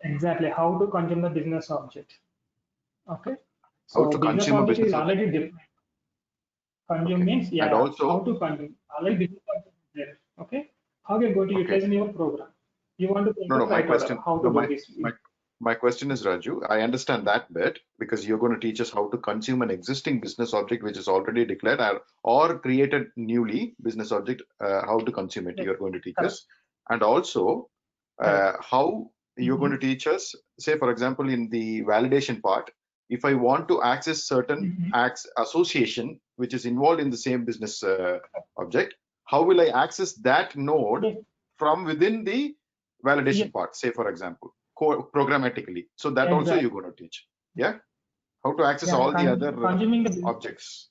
Speaker 2: Exactly. How to consume the business object. Okay. So
Speaker 3: how to
Speaker 2: business
Speaker 3: consume
Speaker 2: object
Speaker 3: a business
Speaker 2: is already different. Consume means, yeah,
Speaker 3: and also
Speaker 2: how to consume. Already business object is there. Okay. How you're going to utilize in your program. You want to
Speaker 3: my question,
Speaker 2: how to do this.
Speaker 3: My question is, Raju, I understand that bit because you're going to teach us how to consume an existing business object which is already declared or created newly business object, how to consume it. You're going to teach us. And also how you're going to teach us, say, for example, in the validation part, if I want to access certain association which is involved in the same business object, how will I access that node from within the validation part, say, for example? programmatically. So that also
Speaker 2: Exactly.
Speaker 3: you're going to teach. Yeah. How to access
Speaker 2: Yeah,
Speaker 3: all the other
Speaker 2: consuming the
Speaker 3: objects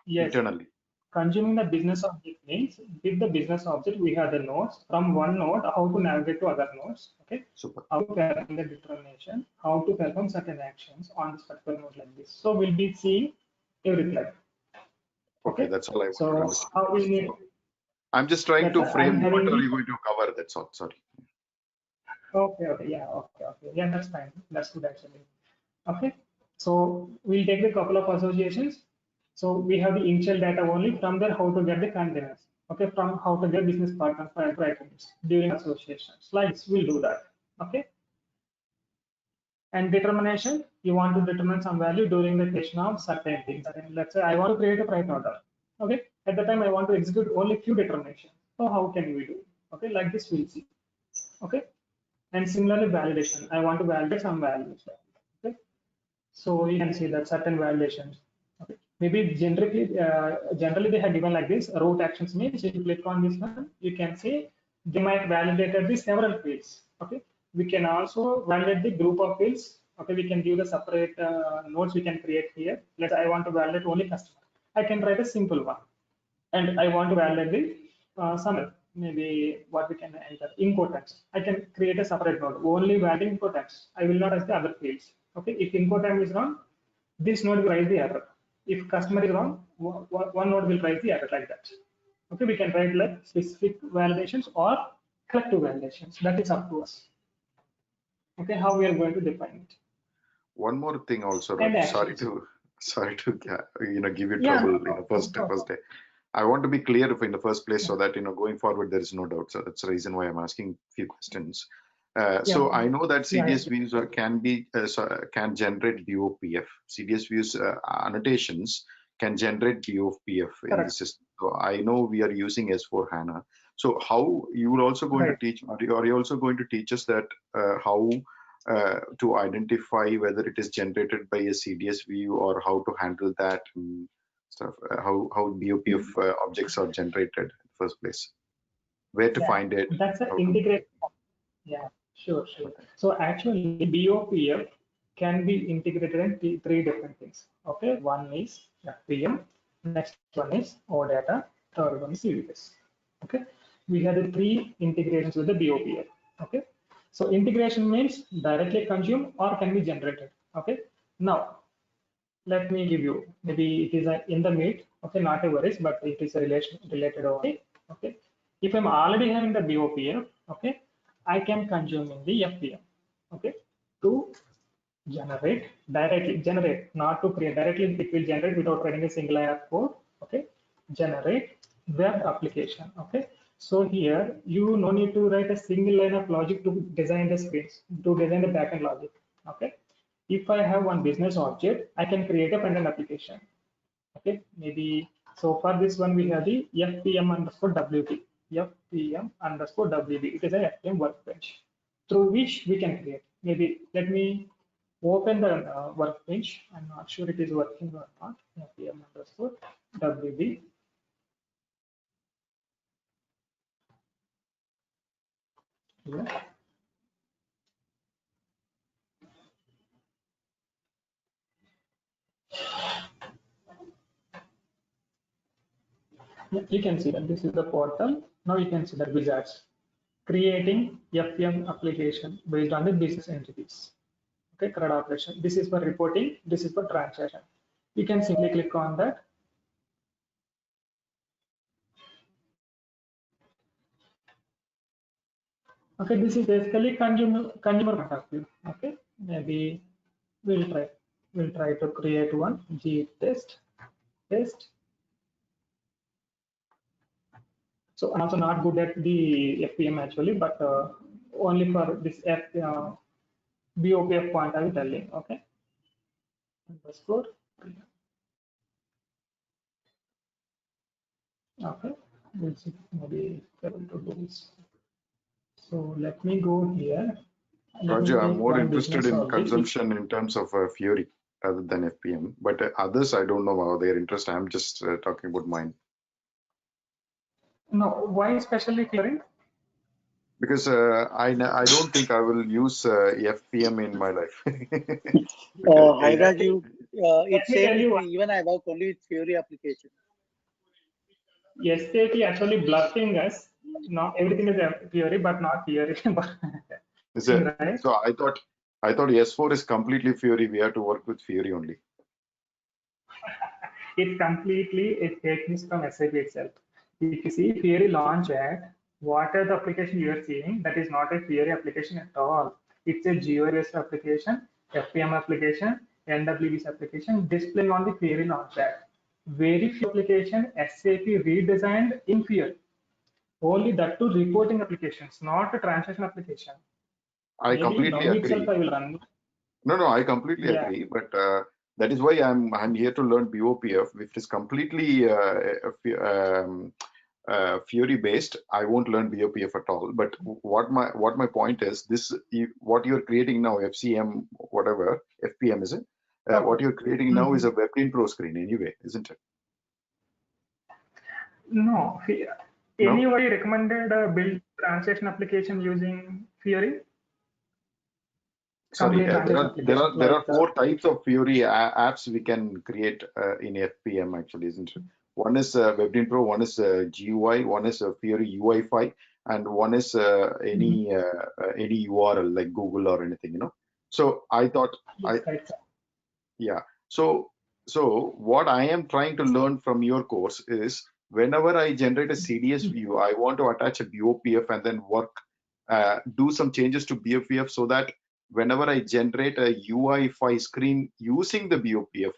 Speaker 2: yes,
Speaker 3: internally.
Speaker 2: consuming the business object means with the business object we have the nodes. From one node, how to navigate to other nodes. Okay.
Speaker 3: Super.
Speaker 2: How to perform the determination, how to perform certain actions on this particular node like this. So we'll be seeing everything.
Speaker 3: Okay, that's all I want to
Speaker 2: So
Speaker 3: understand.
Speaker 2: how we need.
Speaker 3: I'm just trying to frame
Speaker 2: I'm
Speaker 3: what
Speaker 2: having
Speaker 3: are
Speaker 2: the.
Speaker 3: you going to cover. That's all. Sorry.
Speaker 2: Okay, yeah, okay. Yeah, that's fine. That's good actually. Okay, so we'll take the couple of associations. So we have the initial data only. From there, how to get the containers. Okay, from how to get business partners for items during association. Slides will do that. Okay, and determination. You want to determine some value during the creation of certain things. Let's say I want to create a price order. Okay, at the time I want to execute only few determinations. So how can we do? Okay, like this we'll see. Okay. And similarly, validation. I want to validate some values. Okay. So you can see that certain validations. Okay. Maybe generally they have given like this. Route actions means if you click on this one, you can see they might validate the several fields. Okay. We can also validate the group of fields. Okay. We can give the separate nodes we can create here. Let's say I want to validate only customer. I can write a simple one, and I want to validate the some maybe what we can enter Incoterms. I can create a separate node only validate Incoterms. I will not ask the other fields. Okay, if Incoterm is wrong, this node will raise the error. If customer is wrong, one node will raise the error like that. Okay, we can write like specific validations or collective validations. That is up to us. Okay, how we are going to define it.
Speaker 3: One more thing also,
Speaker 2: And
Speaker 3: Raj,
Speaker 2: actions.
Speaker 3: sorry to give you
Speaker 2: Yeah,
Speaker 3: trouble
Speaker 2: no,
Speaker 3: first day. I want to be clear in the first place so that going forward there is no doubt. So that's the reason why I'm asking a few questions. So I know that CDS views can generate BOPF. CDS views annotations can generate BOPF in the system. So I know we are using S4 HANA. So how you will also going to teach? Are you also going to teach us that how to identify whether it is generated by a CDS view or how to handle that? And stuff, how BOPF objects are generated in the first place, where to find it.
Speaker 2: That's an integrated. Yeah, sure. So actually, BOPF can be integrated in three different things. Okay, one is FPM, next one is OData, third one is CDS. Okay, we have the three integrations with the BOPF. Okay, so integration means directly consumed or can be generated. Okay, now let me give you, maybe it is in the meat. Okay, not a worries, but it is a related only. Okay, if I'm already having the BOPF, okay, I can consume in the FPM. Okay, to generate, not to create. Directly it will generate without writing a single line of code. Okay, generate web application. Okay, so here you no need to write a single line of logic to design the screens, to design the backend logic. Okay, if I have one business object, I can create a front-end application. Okay, maybe so for this one we have the FPM underscore WB. FPM underscore WB. It is a FPM workbench through which we can create. Maybe let me open the workbench. I'm not sure it is working or not. FPM underscore WB. Yeah. You can see that this is the portal. Now you can see the wizards creating FPM application based on the business entities. Okay, CRUD operation. This is for reporting. This is for transaction. You can simply click on that. Okay, this is basically consumer point of view. Okay, maybe we'll try to create one G test. So I'm also not good at the FPM actually, but only for this BOPF point I will tell you. Okay, underscore. Okay, we'll see maybe able to do this. So let me go here.
Speaker 3: Roger, I'm more interested in consumption in terms of Fiori rather than FPM, but others I don't know how they're interested. I'm just talking about mine.
Speaker 2: No, why especially Fiori?
Speaker 3: because I don't think I will use FPM in my life.
Speaker 4: Hi
Speaker 3: Either-
Speaker 4: Raju,
Speaker 2: Let
Speaker 4: it's
Speaker 2: me
Speaker 4: same
Speaker 2: tell
Speaker 4: with
Speaker 2: you,
Speaker 4: me. Even I work only with theory application.
Speaker 2: SAP actually bluffing us. Not everything is a theory, but not theory.
Speaker 3: Is it?
Speaker 2: Right?
Speaker 3: So I thought S4 is completely Fiori. We have to work with Fiori only.
Speaker 2: It's completely a fake news from SAP itself. If you see Fiori launch ad, what are the application you are seeing? That is not a Fiori application at all. It's a GeoRS application, FPM application, NWBs application displaying on the Fiori launch ad. Very few application SAP redesigned in Fiori. Only that to reporting applications, not a transaction application.
Speaker 3: I
Speaker 2: Maybe
Speaker 3: completely
Speaker 2: now
Speaker 3: agree.
Speaker 2: itself I will run.
Speaker 3: No, I completely
Speaker 2: Yeah.
Speaker 3: agree. But that is why I'm here to learn BOPF, which is completely Fiori based. I won't learn BOPF at all. But what my point is, what you're creating now, FCM, whatever, FPM is it? What you're creating now is a WebClean Pro screen anyway, isn't it?
Speaker 2: No.
Speaker 3: No?
Speaker 2: Anybody recommended build transaction application using Fiori?
Speaker 3: Sorry,
Speaker 2: Complete transaction
Speaker 3: there
Speaker 2: applications
Speaker 3: are
Speaker 2: like,
Speaker 3: four types of Fiori apps we can create in FPM actually, isn't it? One is WebDin Pro, one is GUI, one is Fiori UI5, and one is any URL like Google or anything, you know. So I thought,
Speaker 2: yes, right.
Speaker 3: yeah. So what I am trying to learn from your course is whenever I generate a CDS view, I want to attach a BOPF and then do some changes to BOPF so that whenever I generate a UI5 screen using the BOPF,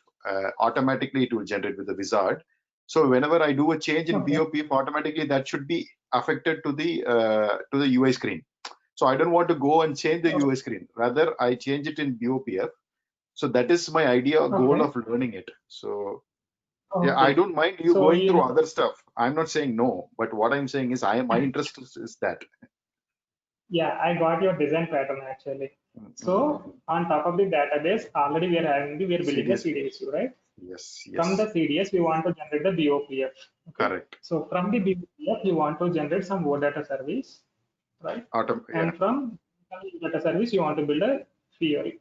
Speaker 3: automatically it will generate with the wizard. So whenever I do a change in BOPF, automatically that should be affected to the UI screen. So I don't want to go and change the UI screen. Rather, I change it in BOPF. So that is my idea goal of learning it. So yeah, I don't mind you going through other stuff. I'm not saying no, but what I'm saying is my interest is that.
Speaker 2: Yeah, I got your design pattern actually. So on top of the database, already we are building a CDS view, right?
Speaker 3: Yes.
Speaker 2: From the CDS, we want to generate the BOPF. Okay?
Speaker 3: Correct.
Speaker 2: So from the BOPF, you want to generate some OData service, right? And from data service, you want to build a Fiori.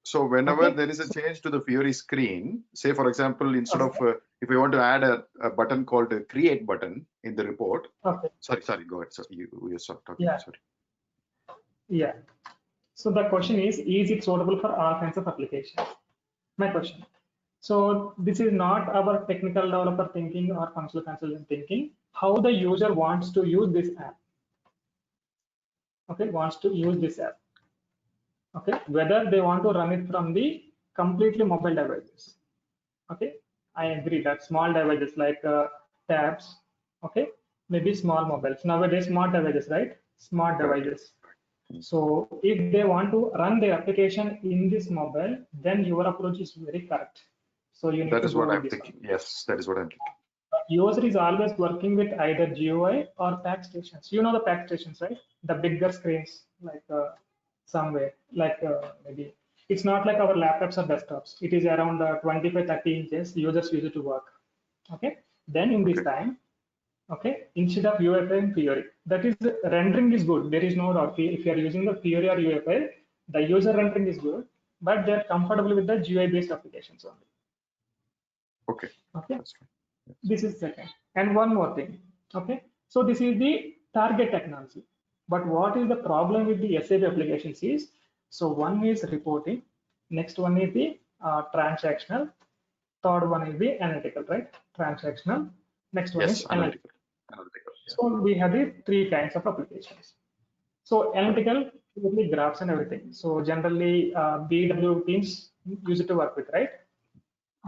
Speaker 3: So whenever there is a change to the Fiori screen, say for example, instead of if we want to add a button called a create button in the report. Sorry, go ahead. So you start talking.
Speaker 2: Yeah.
Speaker 3: Sorry.
Speaker 2: Yeah. So the question is it suitable for all kinds of applications? My question. So this is not our technical developer thinking or functional consultant thinking. How the user wants to use this app. Okay, wants to use this app. Okay, whether they want to run it from the completely mobile devices. Okay, I agree that small devices like tabs. Okay, maybe small mobiles. Nowadays, smart devices, right? Smart devices. So if they want to run the application in this mobile, then your approach is very correct. So you need
Speaker 3: that
Speaker 2: to
Speaker 3: is what
Speaker 2: go
Speaker 3: I'm
Speaker 2: with this
Speaker 3: thinking.
Speaker 2: one.
Speaker 3: Yes, that is what I'm thinking.
Speaker 2: User is always working with either GUI or pack stations. You know the pack stations, right? The bigger screens, like somewhere, like maybe it's not like our laptops or desktops. It is around 25-30 inches. Users use it to work. Okay. Then in this time, okay, instead of UFI and Fiori, that is rendering is good. There is no doubt. If you are using the Fiori or UFI, the user rendering is good, but they're comfortable with the GUI-based applications only.
Speaker 3: Okay.
Speaker 2: Okay.
Speaker 3: That's fine. Yes.
Speaker 2: This is second. And one more thing. Okay. So this is the target technology. But what is the problem with the SAP applications is, so one is reporting, next one is the transactional, third one is the analytical, right? Transactional, next one is analytical. Yeah. So we have the three kinds of applications. So analytical, purely graphs and everything. So generally BW teams use it to work with, right?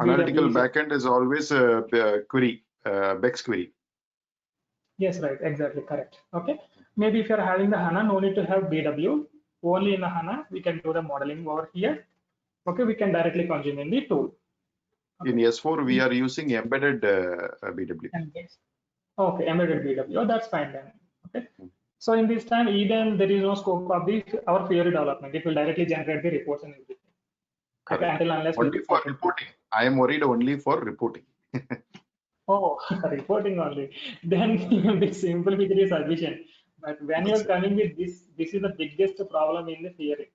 Speaker 3: Analytical backend is always a query, Bex query.
Speaker 2: Yes, right, exactly, correct. Okay, maybe if you're having the HANA, no need to have BW. Only in the HANA, we can do the modeling over here. Okay, we can directly consume in the tool.
Speaker 3: Okay. In S4, we are using embedded BW.
Speaker 2: Okay, embedded BW. Oh, that's fine then. Okay. So in this time, even there is no scope of our Fiori development. It will directly generate the reports and everything. Okay, until unless
Speaker 3: only for reporting. I am worried only for reporting.
Speaker 2: Oh, reporting only. Then the simplification is sufficient. But when you're coming with this is the biggest problem in the theory.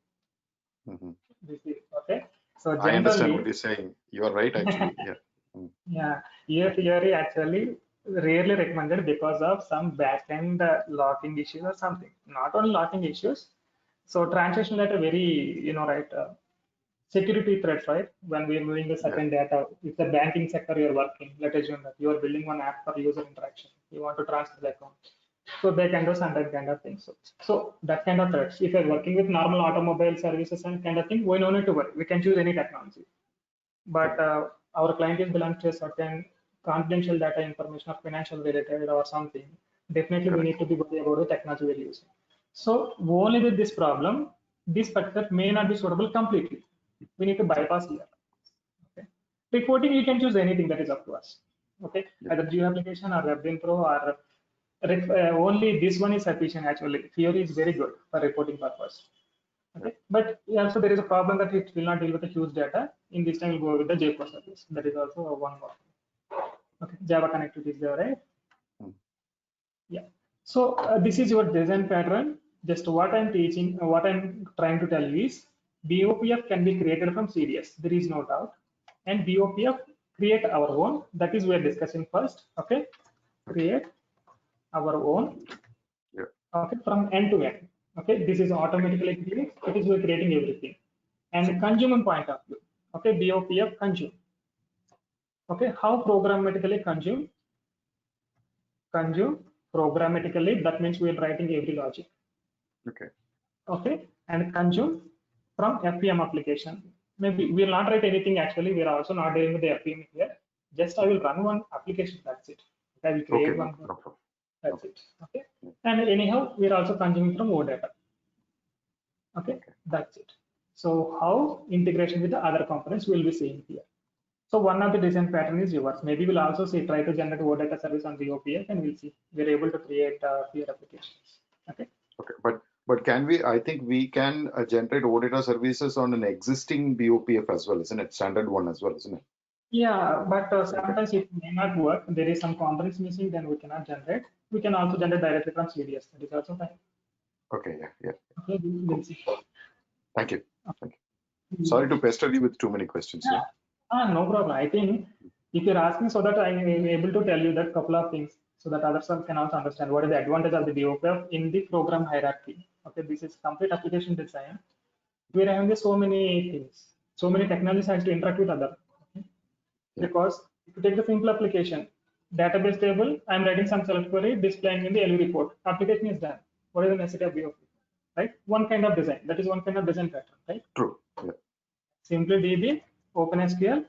Speaker 3: Mhm.
Speaker 2: This is okay. So
Speaker 3: I understand what
Speaker 2: generally,
Speaker 3: you're saying. You are right, actually. Yeah.
Speaker 2: yeah, year theory actually rarely recommended because of some backend locking issues or something. Not only locking issues. So transaction data very, right, security threats, right? When we're moving a certain data, if the banking sector you're working, let's assume that you are building one app for user interaction. You want to transfer the account. So they can do some that kind of things. So that kind of threats. If you're working with normal automobile services and kind of thing, we don't need to worry. We can choose any technology. But our client is belongs to a certain confidential data information or financial related or something. Definitely we need to be worried about the technology we're using. So only with this problem, this particular may not be suitable completely. We need to bypass here. Okay. Reporting, you can choose anything that is up to us. Okay, either Geo application or WebBin Pro or only this one is sufficient actually. Theory is very good for reporting purpose. Okay, but also there is a problem that it will not deal with the huge data. In this time, we'll go with the JPro service. That is also one more. Okay, Java connectivity is there, right? Yeah. So this is your design pattern. Just what I'm teaching, what I'm trying to tell you is BOPF can be created from CDS. There is no doubt. And BOPF create our own. That is we're discussing first. Okay, create our own. Okay, from end to end. Okay, this is automatically created. It is we're creating everything. And consumer point of view. Okay, BOPF consume. Okay, how programmatically consume? Consume programmatically. That means we're writing every logic.
Speaker 3: Okay.
Speaker 2: Okay, and consume from FPM application. Maybe we'll not write anything actually. We're also not dealing with the FPM here. Just I will run one application. That's it. I will create one.
Speaker 3: No problem.
Speaker 2: That's it. Okay. And anyhow, we're also consuming from OData. Okay, that's it. So how integration with the other components will be seen here. So one of the design pattern is yours. Maybe we'll also see try to generate OData service on the OPF, and we'll see we're able to create fewer applications. Okay.
Speaker 3: Okay, but can we? I think we can generate OData services on an existing BOPF as well, isn't it? Standard one as well, isn't it?
Speaker 2: Yeah, but sometimes it may not work. There is some components missing, then we cannot generate. We can also generate directly from CDS. That is also fine.
Speaker 3: Okay, yeah.
Speaker 2: Okay, we'll see.
Speaker 3: Thank you. Thank you. Sorry to pester you with too many questions. Yeah.
Speaker 2: No problem. I think if you're asking so that I am able to tell you that couple of things so that others can also understand what is the advantage of the BOPF in the program hierarchy. Okay, this is complete application design. We're having so many things, so many technologies has to interact with other. Okay? Because if you take the simple application, database table, I'm writing some select query, displaying in the LV report. Application is done. What is the necessity of BOPF? Right? One kind of design. That is one kind of design pattern, right?
Speaker 3: True. Yeah.
Speaker 2: Simply DB, OpenSQL,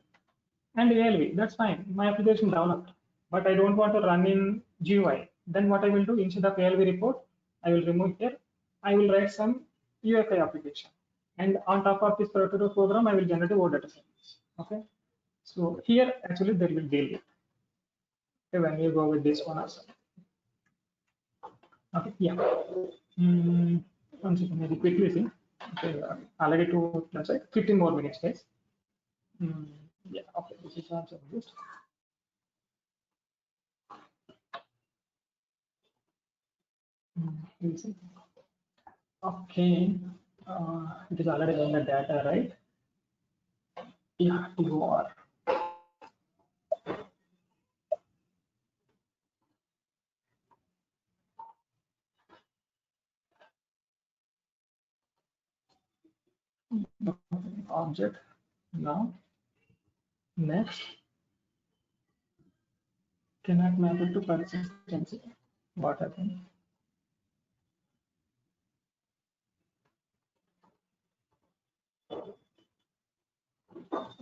Speaker 2: and ALV. That's fine. My application developed, but I don't want to run in GUI. Then what I will do instead of ALV report, I will remove here. I will write some UFI application, and on top of this particular program, I will generate a OData service. Okay. So here actually there will deal with. Okay, when you go with this one also. Okay. Yeah. One second. Maybe quickly see. Okay. Already let's say 15 more minutes, guys. Yeah, okay, this is also used. Okay, it is already in the data, right? Yeah, you are. Object now. Next. Cannot map it to persistency. What happened?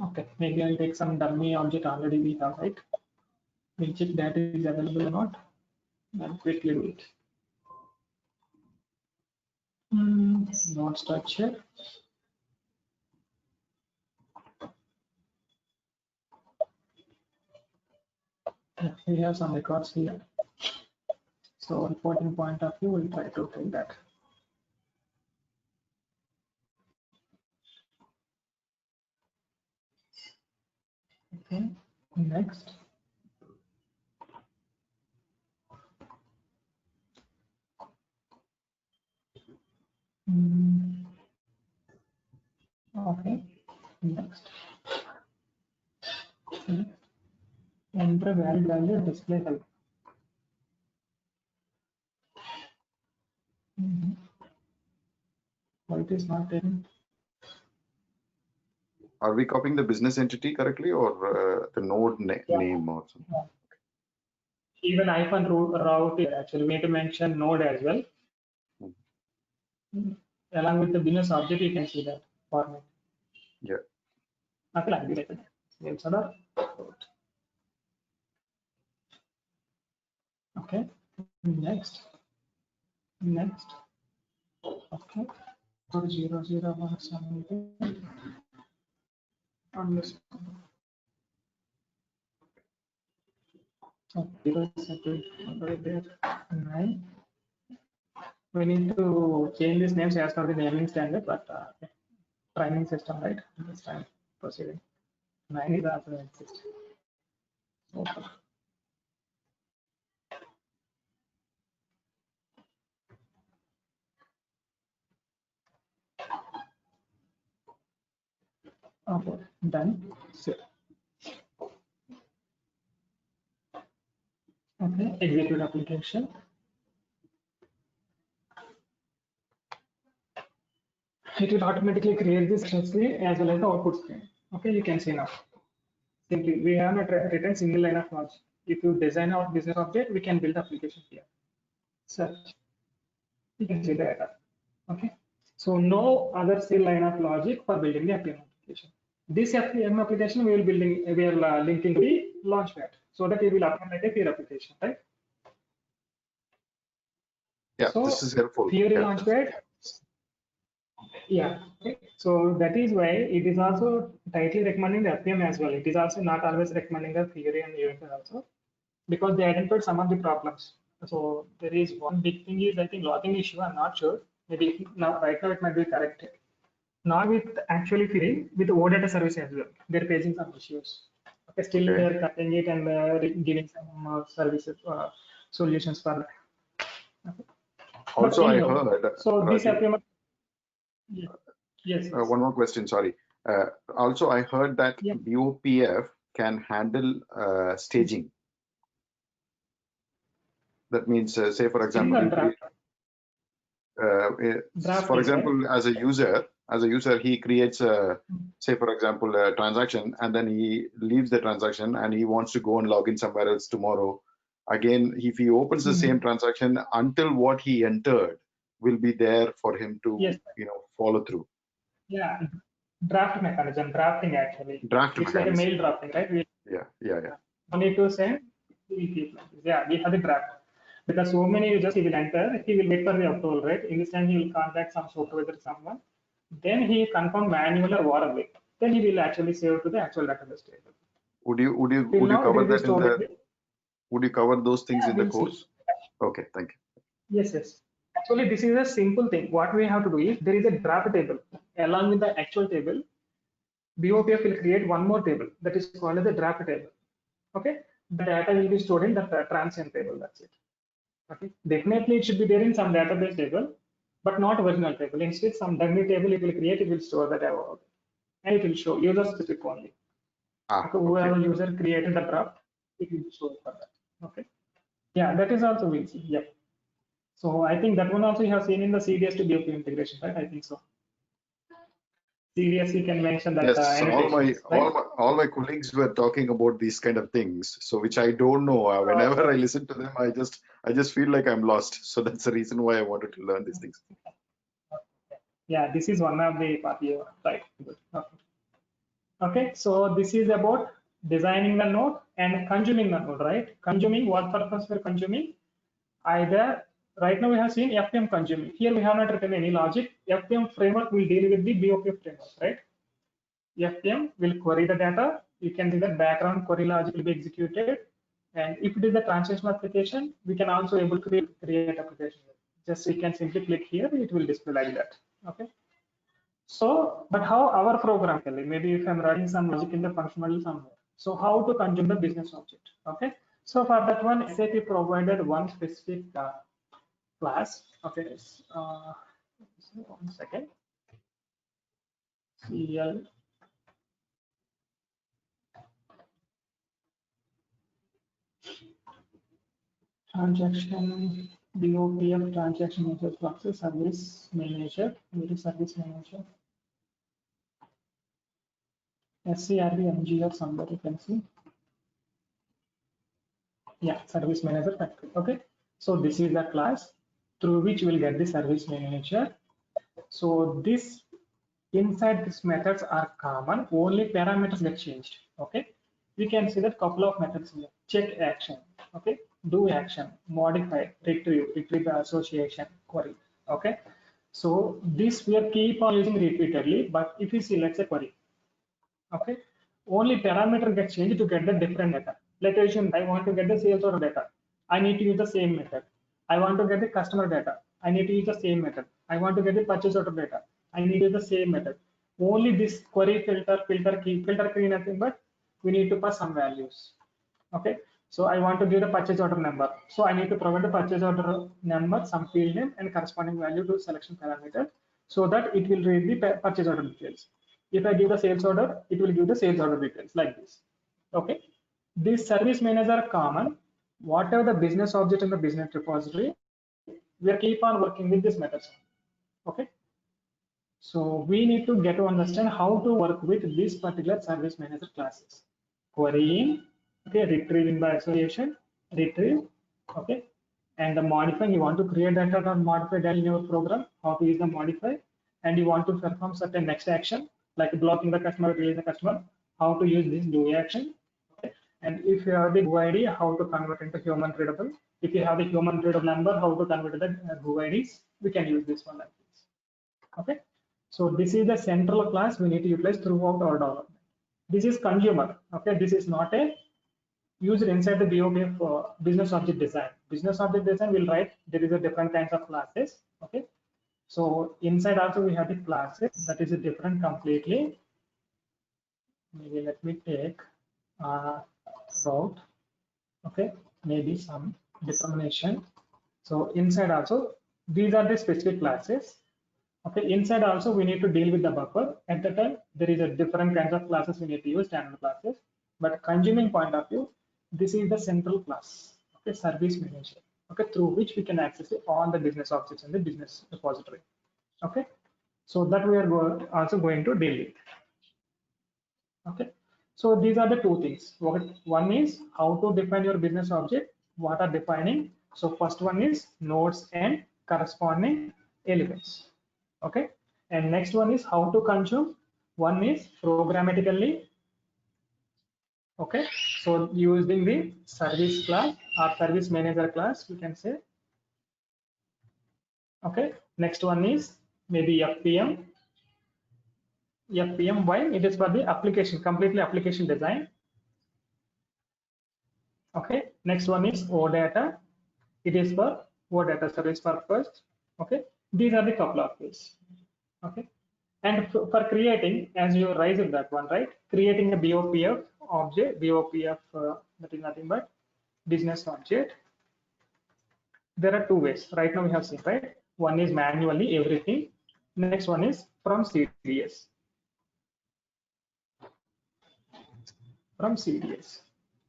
Speaker 2: Okay, maybe I'll take some dummy object already we have, right? We'll check that is available or not. And quickly do it. Not structure. Yeah, we have some records here. So reporting point of view, we'll try to take that. Okay, next. Okay. Next. Enter value display help. Why it is not taken?
Speaker 3: Are we copying the business entity correctly or the node name or something?
Speaker 2: Even route actually we need to mention node as well. Along with the business object, you can see that format.
Speaker 3: Yeah.
Speaker 2: Okay, like this. Names are okay. Next. Okay. 001 underscore. Right there. 9. We need to change these names as per the naming standard, but training system, right? This time proceeding. 9 is also exist. Okay. Okay, done. So, okay, execute application. It will automatically create this screen as well as the output screen. Okay, you can see now. Simply, we have not written single line of logic. If you design our business object, we can build application here. Search. You can see the data. Okay. So no other single line of logic for building the FPM application. This FPM application we are linking to the Launchpad so that it will appear like a peer application, right?
Speaker 3: Yeah,
Speaker 2: so
Speaker 3: this is helpful.
Speaker 2: Theory
Speaker 3: Yeah.
Speaker 2: Launchpad. Yeah. Okay. So that is why it is also tightly recommending the FPM as well. It is also not always recommending the theory and UFM also because they identified some of the problems. So there is one big thing is I think logging issue. I'm not sure. Maybe now right now it might be corrected. Not with actually feeding with the OData service as well. They're facing some issues. Okay, still
Speaker 3: Okay.
Speaker 2: they're cutting it and giving some services solutions for that. Okay.
Speaker 3: Also,
Speaker 2: But
Speaker 3: I
Speaker 2: anyhow,
Speaker 3: heard,
Speaker 2: so this
Speaker 3: Raju,
Speaker 2: FPM. Yes.
Speaker 3: one more question, sorry. Also, I heard that
Speaker 2: Yeah.
Speaker 3: BOPF can handle staging. That means, say, for example, for example,
Speaker 2: right?
Speaker 3: as a user, he creates say, for example, a transaction, and then he leaves the transaction and he wants to go and log in somewhere else tomorrow. Again, if he opens the same transaction, until what he entered will be there for him to, follow through.
Speaker 2: Yeah, draft mechanism, drafting actually.
Speaker 3: Draft
Speaker 2: it's
Speaker 3: mechanism.
Speaker 2: like a mail drafting, right?
Speaker 3: Yeah.
Speaker 2: Only to send, we keep like this. Yeah, we have the draft. Because so many users he will enter, he will wait for the approval, right? In this time he will contact some supervisor, someone. Then he confirm manual or warrant. Then he will actually save to the actual database table.
Speaker 3: Would you cover that in the? Would you cover those things in the course? Okay, thank you.
Speaker 2: Yes. Actually, this is a simple thing. What we have to do is there is a draft table along with the actual table. BOPF will create one more table that is called as the draft table. Okay, the data will be stored in the transient table. That's it. Okay, definitely it should be there in some database table, but not original table. Instead, some dummy table it will create. It will store the data, and it will show user specific only. Okay, whoever user created the draft, it will show for that. Okay, yeah, that is also we'll see. Yep. So I think that one also you have seen in the CDS to BOP integration, right? I think so. CDS you can mention that.
Speaker 3: Yes, all my colleagues were talking about these kind of things, so which I don't know. Whenever I listen to them, I just feel like I'm lost. So that's the reason why I wanted to learn these things.
Speaker 2: Yeah, this is one of the part here, right? Okay, so this is about designing the node and consuming the node, right? Consuming, what purpose we're consuming? Either right now we have seen FPM consuming. Here we have not written any logic. FPM framework will deal with the BOPF framework, right? FPM will query the data. You can see that background query logic will be executed. And if it is a translational application, we can also able to create application. Just you can simply click here, it will display like that. Okay. So, but how our program can maybe if I'm writing some logic in the function model somewhere. So how to consume the business object? Okay. So for that one, SAP provided one specific class. Okay. 1 second. CL transaction BOPF transaction manager process service manager, where is service manager? SCRB MGF somewhere you can see. Yeah, service manager factory. Okay, so this is the class through which you will get the service manager. So this inside these methods are common, only parameters get changed. Okay, we can see that couple of methods here. Check action, okay, do action, modify, retrieve by association, query. Okay, so this we are keep on using repeatedly, but if you see, let's say query, okay, only parameter gets changed to get the different data. Let's assume I want to get the sales order data, I need to use the same method. I want to get the customer data, I need to use the same method. I want to get the purchase order data, I need to use the same method. Only this query filter key nothing but we need to pass some values. Okay, so I want to give the purchase order number, so I need to provide the purchase order number, some field name and corresponding value to selection parameter, so that it will read the purchase order details. If I give the sales order, it will give the sales order details like this. Okay, this service manager are common. Whatever the business object in the business repository, we are keep on working with this methods. Okay, so we need to get to understand how to work with this particular service manager classes. Querying, okay, retrieving by association, retrieve, okay, and the modifying, you want to create data or modify data in your program, how to use the modify, and you want to perform certain next action, like blocking the customer, release the customer, how to use this do action, okay, and if you have the GUID, how to convert into human readable, if you have the human readable number, how to convert the GUIDs, we can use this one like this, okay. So this is the central class we need to utilize throughout our development. This is consumer, okay, this is not a used inside the BOPF business object design. Business object design will write there is a different kinds of classes, okay. So inside also we have the classes, that is a different completely. Maybe let me take route, okay, maybe some determination. So inside also these are the specific classes. Okay, inside also we need to deal with the buffer. At the time, there is a different kinds of classes we need to use, standard classes. But consuming point of view, this is the central class, okay, service manager, okay, through which we can access all the business objects in the business repository. Okay, so that we are also going to deal with. Okay, so these are the two things. One is how to define your business object, what are defining. So first one is nodes and corresponding elements. Okay, and next one is how to consume. One is programmatically. Okay, so using the service class or service manager class, we can say. Okay, next one is maybe FPM. FPM, why? It is for the application, completely application design. Okay, next one is OData. It is for OData service purpose. Okay, these are the couple of ways. Okay, and for creating, as you raised that one, right? Creating a BOPF object, BOPF, that is nothing but business object. There are two ways. Right now we have seen, right? One is manually everything. Next one is from CDS. From CDS.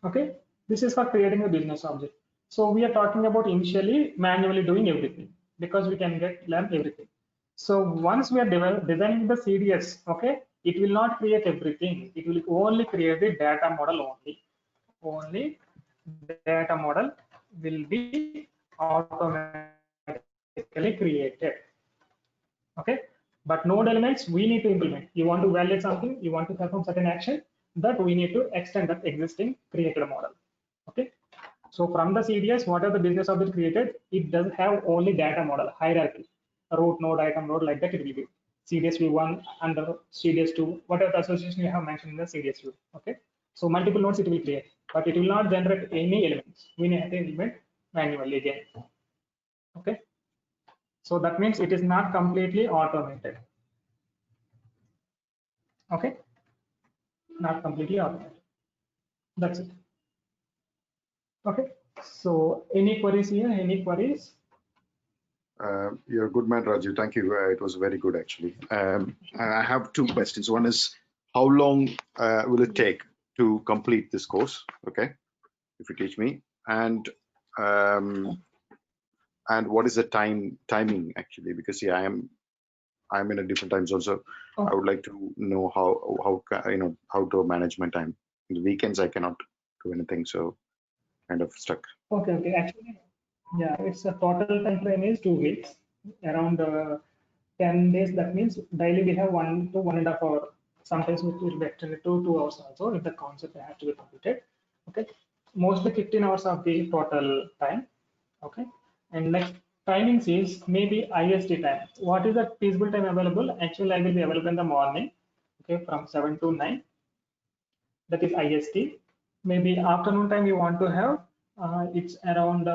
Speaker 2: Okay, this is for creating a business object. So we are talking about initially manually doing everything because we can learn everything. So once we are designing the CDS, okay, it will not create everything. It will only create the data model only. Only data model will be automatically created. Okay, but node elements we need to implement. You want to validate something, you want to perform certain action, that we need to extend that existing created model. Okay, so from the CDS, whatever the business object created, it does have only data model hierarchy, root node, item node, like that it will be CDS view 1 under CDS 2, whatever the association you have mentioned in the CDS view. Okay, so multiple nodes it will create, but it will not generate any elements. We need to implement manually again. Okay, so that means it is not completely automated. Okay, not completely automated. That's it. Okay, so any queries here? Any queries?
Speaker 3: You're a good man, Raju. Thank you. It was very good, actually. I have two questions. One is, how long will it take to complete this course? Okay, if you teach me, and what is the timing actually? Because yeah, I'm in a different time zone, so I would like to know how to manage my time. In the weekends, I cannot do anything, so kind of stuck.
Speaker 2: Okay. Actually, yeah, it's a total time frame is 2 weeks, around 10 days. That means daily we have 1 to 1.5 hour. Sometimes it will be extended to 2 hours also if the concept has to be completed. Okay, mostly 15 hours of the total time. Okay, and next timings is maybe IST time. What is the feasible time available? Actually, I will be available in the morning. Okay, from 7 to 9. That is IST. Maybe afternoon time you want to have, it's around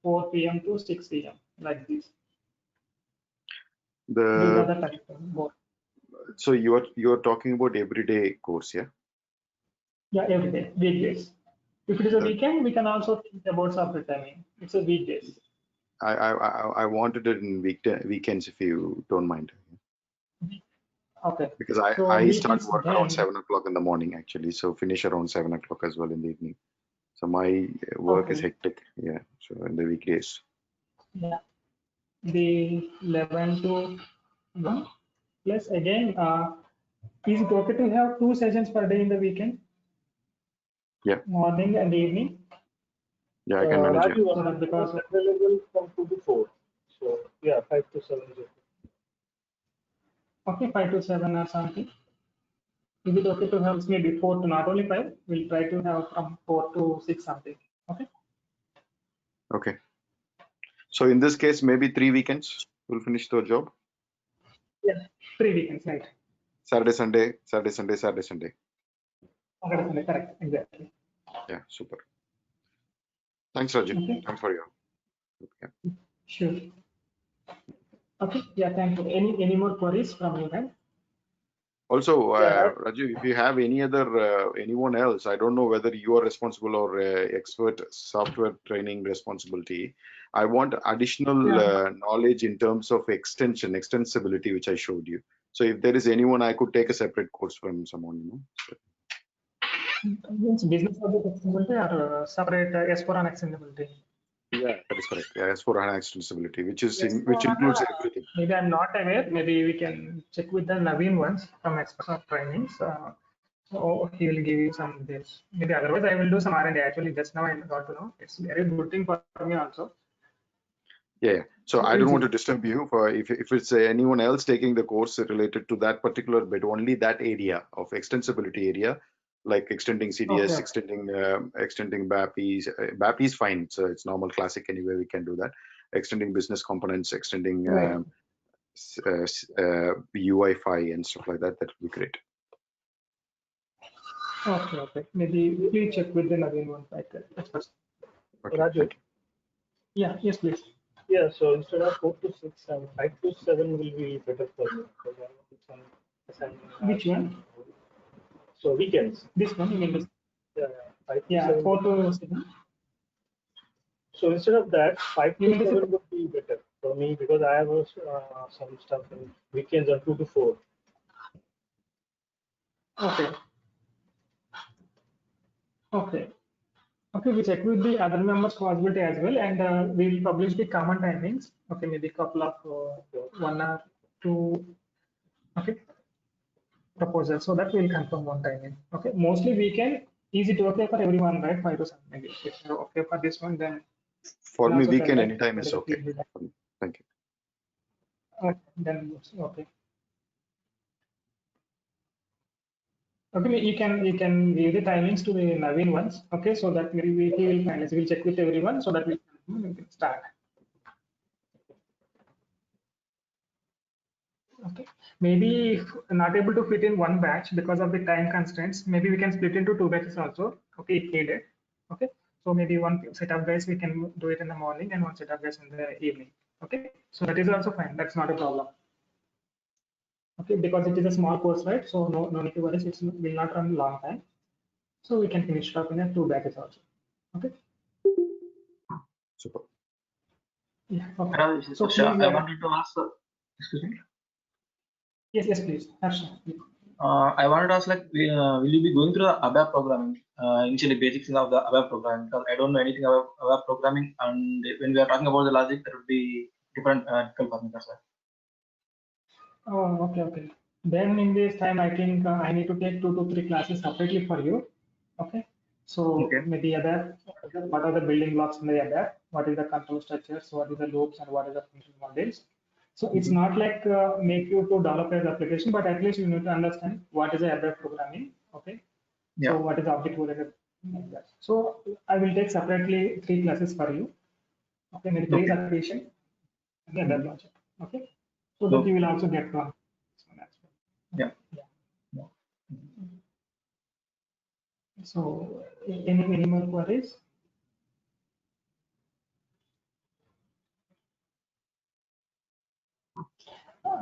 Speaker 2: 4 p.m. to 6 p.m. like this. These are the time both.
Speaker 3: So you're talking about everyday course, yeah?
Speaker 2: Yeah, every day, weekdays. If it is a weekend, we can also think about separate timing. It's a weekdays.
Speaker 3: I wanted it in weekends, if you don't mind.
Speaker 2: Okay.
Speaker 3: Because
Speaker 2: So
Speaker 3: I start
Speaker 2: weekends
Speaker 3: work
Speaker 2: then,
Speaker 3: around 7 o'clock in the morning actually, so finish around 7 o'clock as well in the evening. So my work is
Speaker 2: okay.
Speaker 3: hectic, yeah. So in the weekdays.
Speaker 2: Yeah. The 11 to 1 plus again, is it okay to have 2 sessions per day in the weekend?
Speaker 3: Yeah.
Speaker 2: Morning and evening.
Speaker 3: Yeah, I can manage.
Speaker 4: Raju,
Speaker 2: So that because
Speaker 4: available from 2 to 4. So yeah, 5 to 7 is okay.
Speaker 2: Okay, 5 to 7 or something. Is it okay to have maybe 4 to not only 5? We'll try to have from 4 to 6 something. Okay.
Speaker 3: Okay. So in this case, maybe 3 weekends will finish the job.
Speaker 2: Yeah, 3 weekends, right?
Speaker 3: Saturday, Sunday, Saturday, Sunday, Saturday, Sunday.
Speaker 2: Saturday, Sunday, correct, exactly.
Speaker 3: Yeah, super. Thanks, Raju.
Speaker 2: Okay.
Speaker 3: Thanks for your. Yeah.
Speaker 2: Sure. Okay. Yeah, thank you. Any more queries from you guys?
Speaker 3: Also,
Speaker 4: Yeah,
Speaker 3: Raju, if you have any other anyone else, I don't know whether you are responsible or expert software training responsibility. I want additional knowledge in terms of extensibility, which I showed you. So if there is anyone, I could take a separate course from someone, you know. So,
Speaker 2: Means business object extensibility or separate S4 extensibility?
Speaker 3: yeah, that is correct. Yeah, S/4HANA extensibility, which
Speaker 2: S4
Speaker 3: includes everything.
Speaker 2: maybe I'm not aware. Maybe we can check with the Naveen ones from experts of trainings. So he will give you some details. Maybe otherwise I will do some R&D. Actually, just now I got to know. It's a very good thing for me also.
Speaker 3: Yeah. So
Speaker 2: So
Speaker 3: I don't want to
Speaker 2: easy.
Speaker 3: disturb you for if it's anyone else taking the course related to that particular bit, only that area of extensibility area, like extending CDS,
Speaker 2: Okay.
Speaker 3: extending BAPIs. BAPI is fine. So it's normal classic anyway. We can do that. Extending business components, extending
Speaker 2: Right.
Speaker 3: UI5 and stuff like that. That would be great.
Speaker 2: Okay. Maybe please check with the Naveen one. Like experts.
Speaker 3: Okay.
Speaker 4: Raju.
Speaker 3: Thank you.
Speaker 2: Yeah. Yes, please.
Speaker 4: Yeah, so instead of 4 to 6, 5 to 7 will be better for me. Because I want some assignment.
Speaker 2: Which one?
Speaker 4: So weekends.
Speaker 2: This one. You mean this?
Speaker 4: Yeah, 5 to
Speaker 2: Yeah.
Speaker 4: 7.
Speaker 2: 4 to 7.
Speaker 4: So instead of that, 5
Speaker 2: You
Speaker 4: to
Speaker 2: mean
Speaker 4: 7 would be better for me because I have some stuff in weekends on 2 to 4.
Speaker 2: Okay. We check with the other members' possibility as well, and we'll publish the common timings. Okay, maybe a couple of 1 or 2. Okay, proposals so that we'll confirm one timing. Okay, mostly weekend. Is it okay for everyone, right? 5 to 7 maybe. If you're okay for this one, then you
Speaker 3: For
Speaker 2: can
Speaker 3: me,
Speaker 2: also tell
Speaker 3: weekend
Speaker 2: that.
Speaker 3: anytime is
Speaker 2: Whether
Speaker 3: okay.
Speaker 2: we'll do that.
Speaker 3: Thank you.
Speaker 2: Okay, then okay. Okay, you can give the timings to the Naveen ones. Okay, so that maybe he will finalize. We'll check with everyone so that we can start. Okay, maybe if not able to fit in one batch because of the time constraints, maybe we can split into 2 batches also. Okay, if needed. Okay, so maybe one set of guys we can do it in the morning and one set of guys in the evening. Okay, so that is also fine. That's not a problem. Okay, because it is a small course, right? So no need to worry. It will not run long time. So we can finish it up in a 2 batches also. Okay.
Speaker 3: Super.
Speaker 2: Yeah. Okay.
Speaker 5: Harsha,
Speaker 2: So
Speaker 5: Harsha,
Speaker 2: please,
Speaker 5: I wanted to ask, excuse me.
Speaker 2: yes, please, Harsha.
Speaker 5: I wanted to ask, like, will you be going through the ABAP programming, initially basics of the ABAP programming? Because I don't know anything about ABAP programming, and when we are talking about the logic, there would be different difficult for me. That's why.
Speaker 2: Oh, okay. Then in this time, I think I need to take 2 to 3 classes separately for you. Okay. So
Speaker 5: Okay.
Speaker 2: maybe other, what are the building blocks in the other? What is the control structures? What is the loops and what is the function models? So it's not like make you to develop an application, but at least you need to understand what is the other programming. Okay. So
Speaker 5: Yeah.
Speaker 2: what is object oriented? Like that. So I will take separately 3 classes for you. Okay, maybe 3
Speaker 5: Okay.
Speaker 2: application and the other
Speaker 5: Mhm.
Speaker 2: logic. Okay. So that you will also get one.
Speaker 5: Yeah.
Speaker 2: Yeah. So any more queries?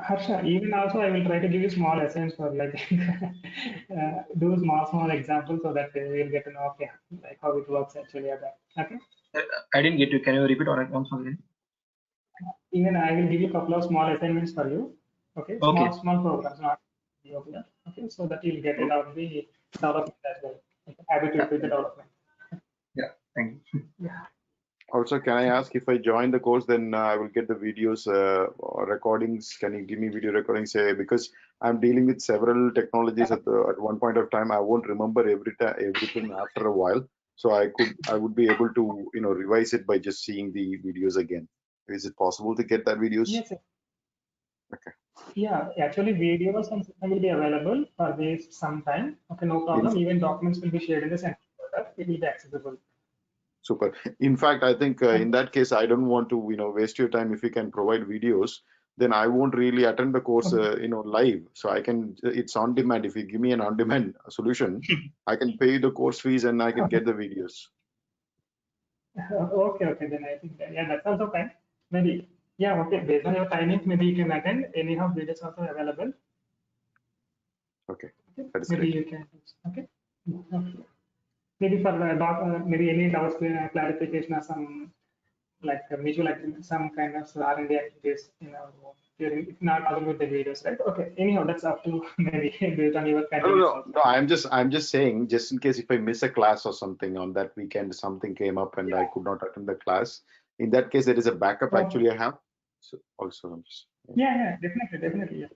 Speaker 2: Harsha, even also I will try to give you small lessons for like do small examples so that you will get to know okay like how it works actually. Okay.
Speaker 5: I didn't get you. Can you repeat once again?
Speaker 2: Even I will give you a couple of small assignments for you. Okay,
Speaker 5: Okay.
Speaker 2: small programs, not okay, so that you'll get it out the development as well. Okay, habituate with the development.
Speaker 5: Yeah. Thank you.
Speaker 2: Yeah.
Speaker 3: Also, can I ask if I join the course, then I will get the videos or recordings? Can you give me video recordings? Say, because I'm dealing with several technologies at one point of time, I won't remember everything after a while. So I would be able to revise it by just seeing the videos again. Is it possible to get that videos?
Speaker 2: Yes.
Speaker 3: Okay.
Speaker 2: Yeah, actually videos and system will be available for this sometime. Okay, no problem. Even documents will be shared in the center folder. It will be accessible.
Speaker 3: Super. In fact, I think in that case, I don't want to waste your time. If you can provide videos, then I won't really attend the course live. So I can, it's on demand. If you give me an on demand solution, I can pay the course fees and I can get the videos.
Speaker 2: Okay, then I think that, yeah, that's also fine. Maybe, yeah, okay, based on your timing, maybe you can attend. Anyhow, videos also available.
Speaker 3: Okay,
Speaker 2: Okay,
Speaker 3: that is
Speaker 2: maybe
Speaker 3: great.
Speaker 2: you can, okay. Maybe for maybe any doubts, clarification or some like mutual agreement, some kind of R&D activities, during, if not along with the videos, right? Okay, anyhow, that's up to maybe based on your convenience also.
Speaker 3: No. I'm just saying, just in case if I miss a class or something on that weekend, something came up and I could not attend the class. In that case, there is a backup actually I have. So also, I'm just,
Speaker 2: yeah, definitely, yeah.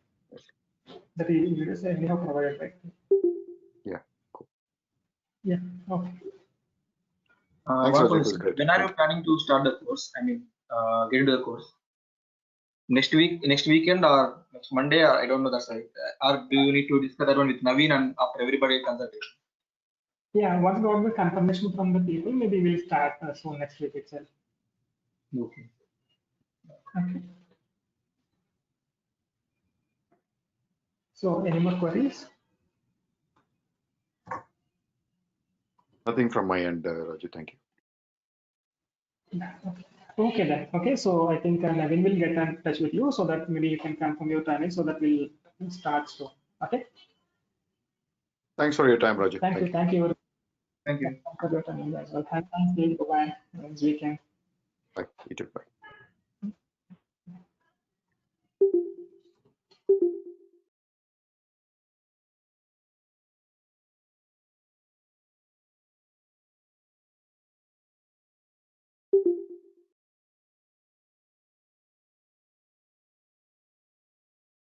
Speaker 2: That is anyhow provided, right?
Speaker 3: yeah, cool.
Speaker 2: Yeah, okay.
Speaker 3: Thanks,
Speaker 5: One
Speaker 3: Rajat. It was
Speaker 5: question.
Speaker 3: great.
Speaker 5: When are you planning to start the course? I mean, get into the course? Next week, next weekend, or next Monday, or I don't know. That's right. Or do you need to discuss that one with Naveen and after everybody consultation?
Speaker 2: Yeah, once we got the confirmation from the people, maybe we'll start soon next week itself.
Speaker 5: Okay.
Speaker 2: Okay. So, any more queries?
Speaker 3: Nothing from my end, Rajat. Thank you.
Speaker 2: Yeah, okay then. Okay, so I think Naveen will get in touch with you so that maybe you can confirm your timing so that we'll start soon. Okay.
Speaker 3: Thanks for your time, Rajat.
Speaker 2: Thank you.
Speaker 5: Thank you.
Speaker 2: Thanks for your time as well. Have a nice day. Bye. Nice weekend.
Speaker 3: Bye. You too. Bye.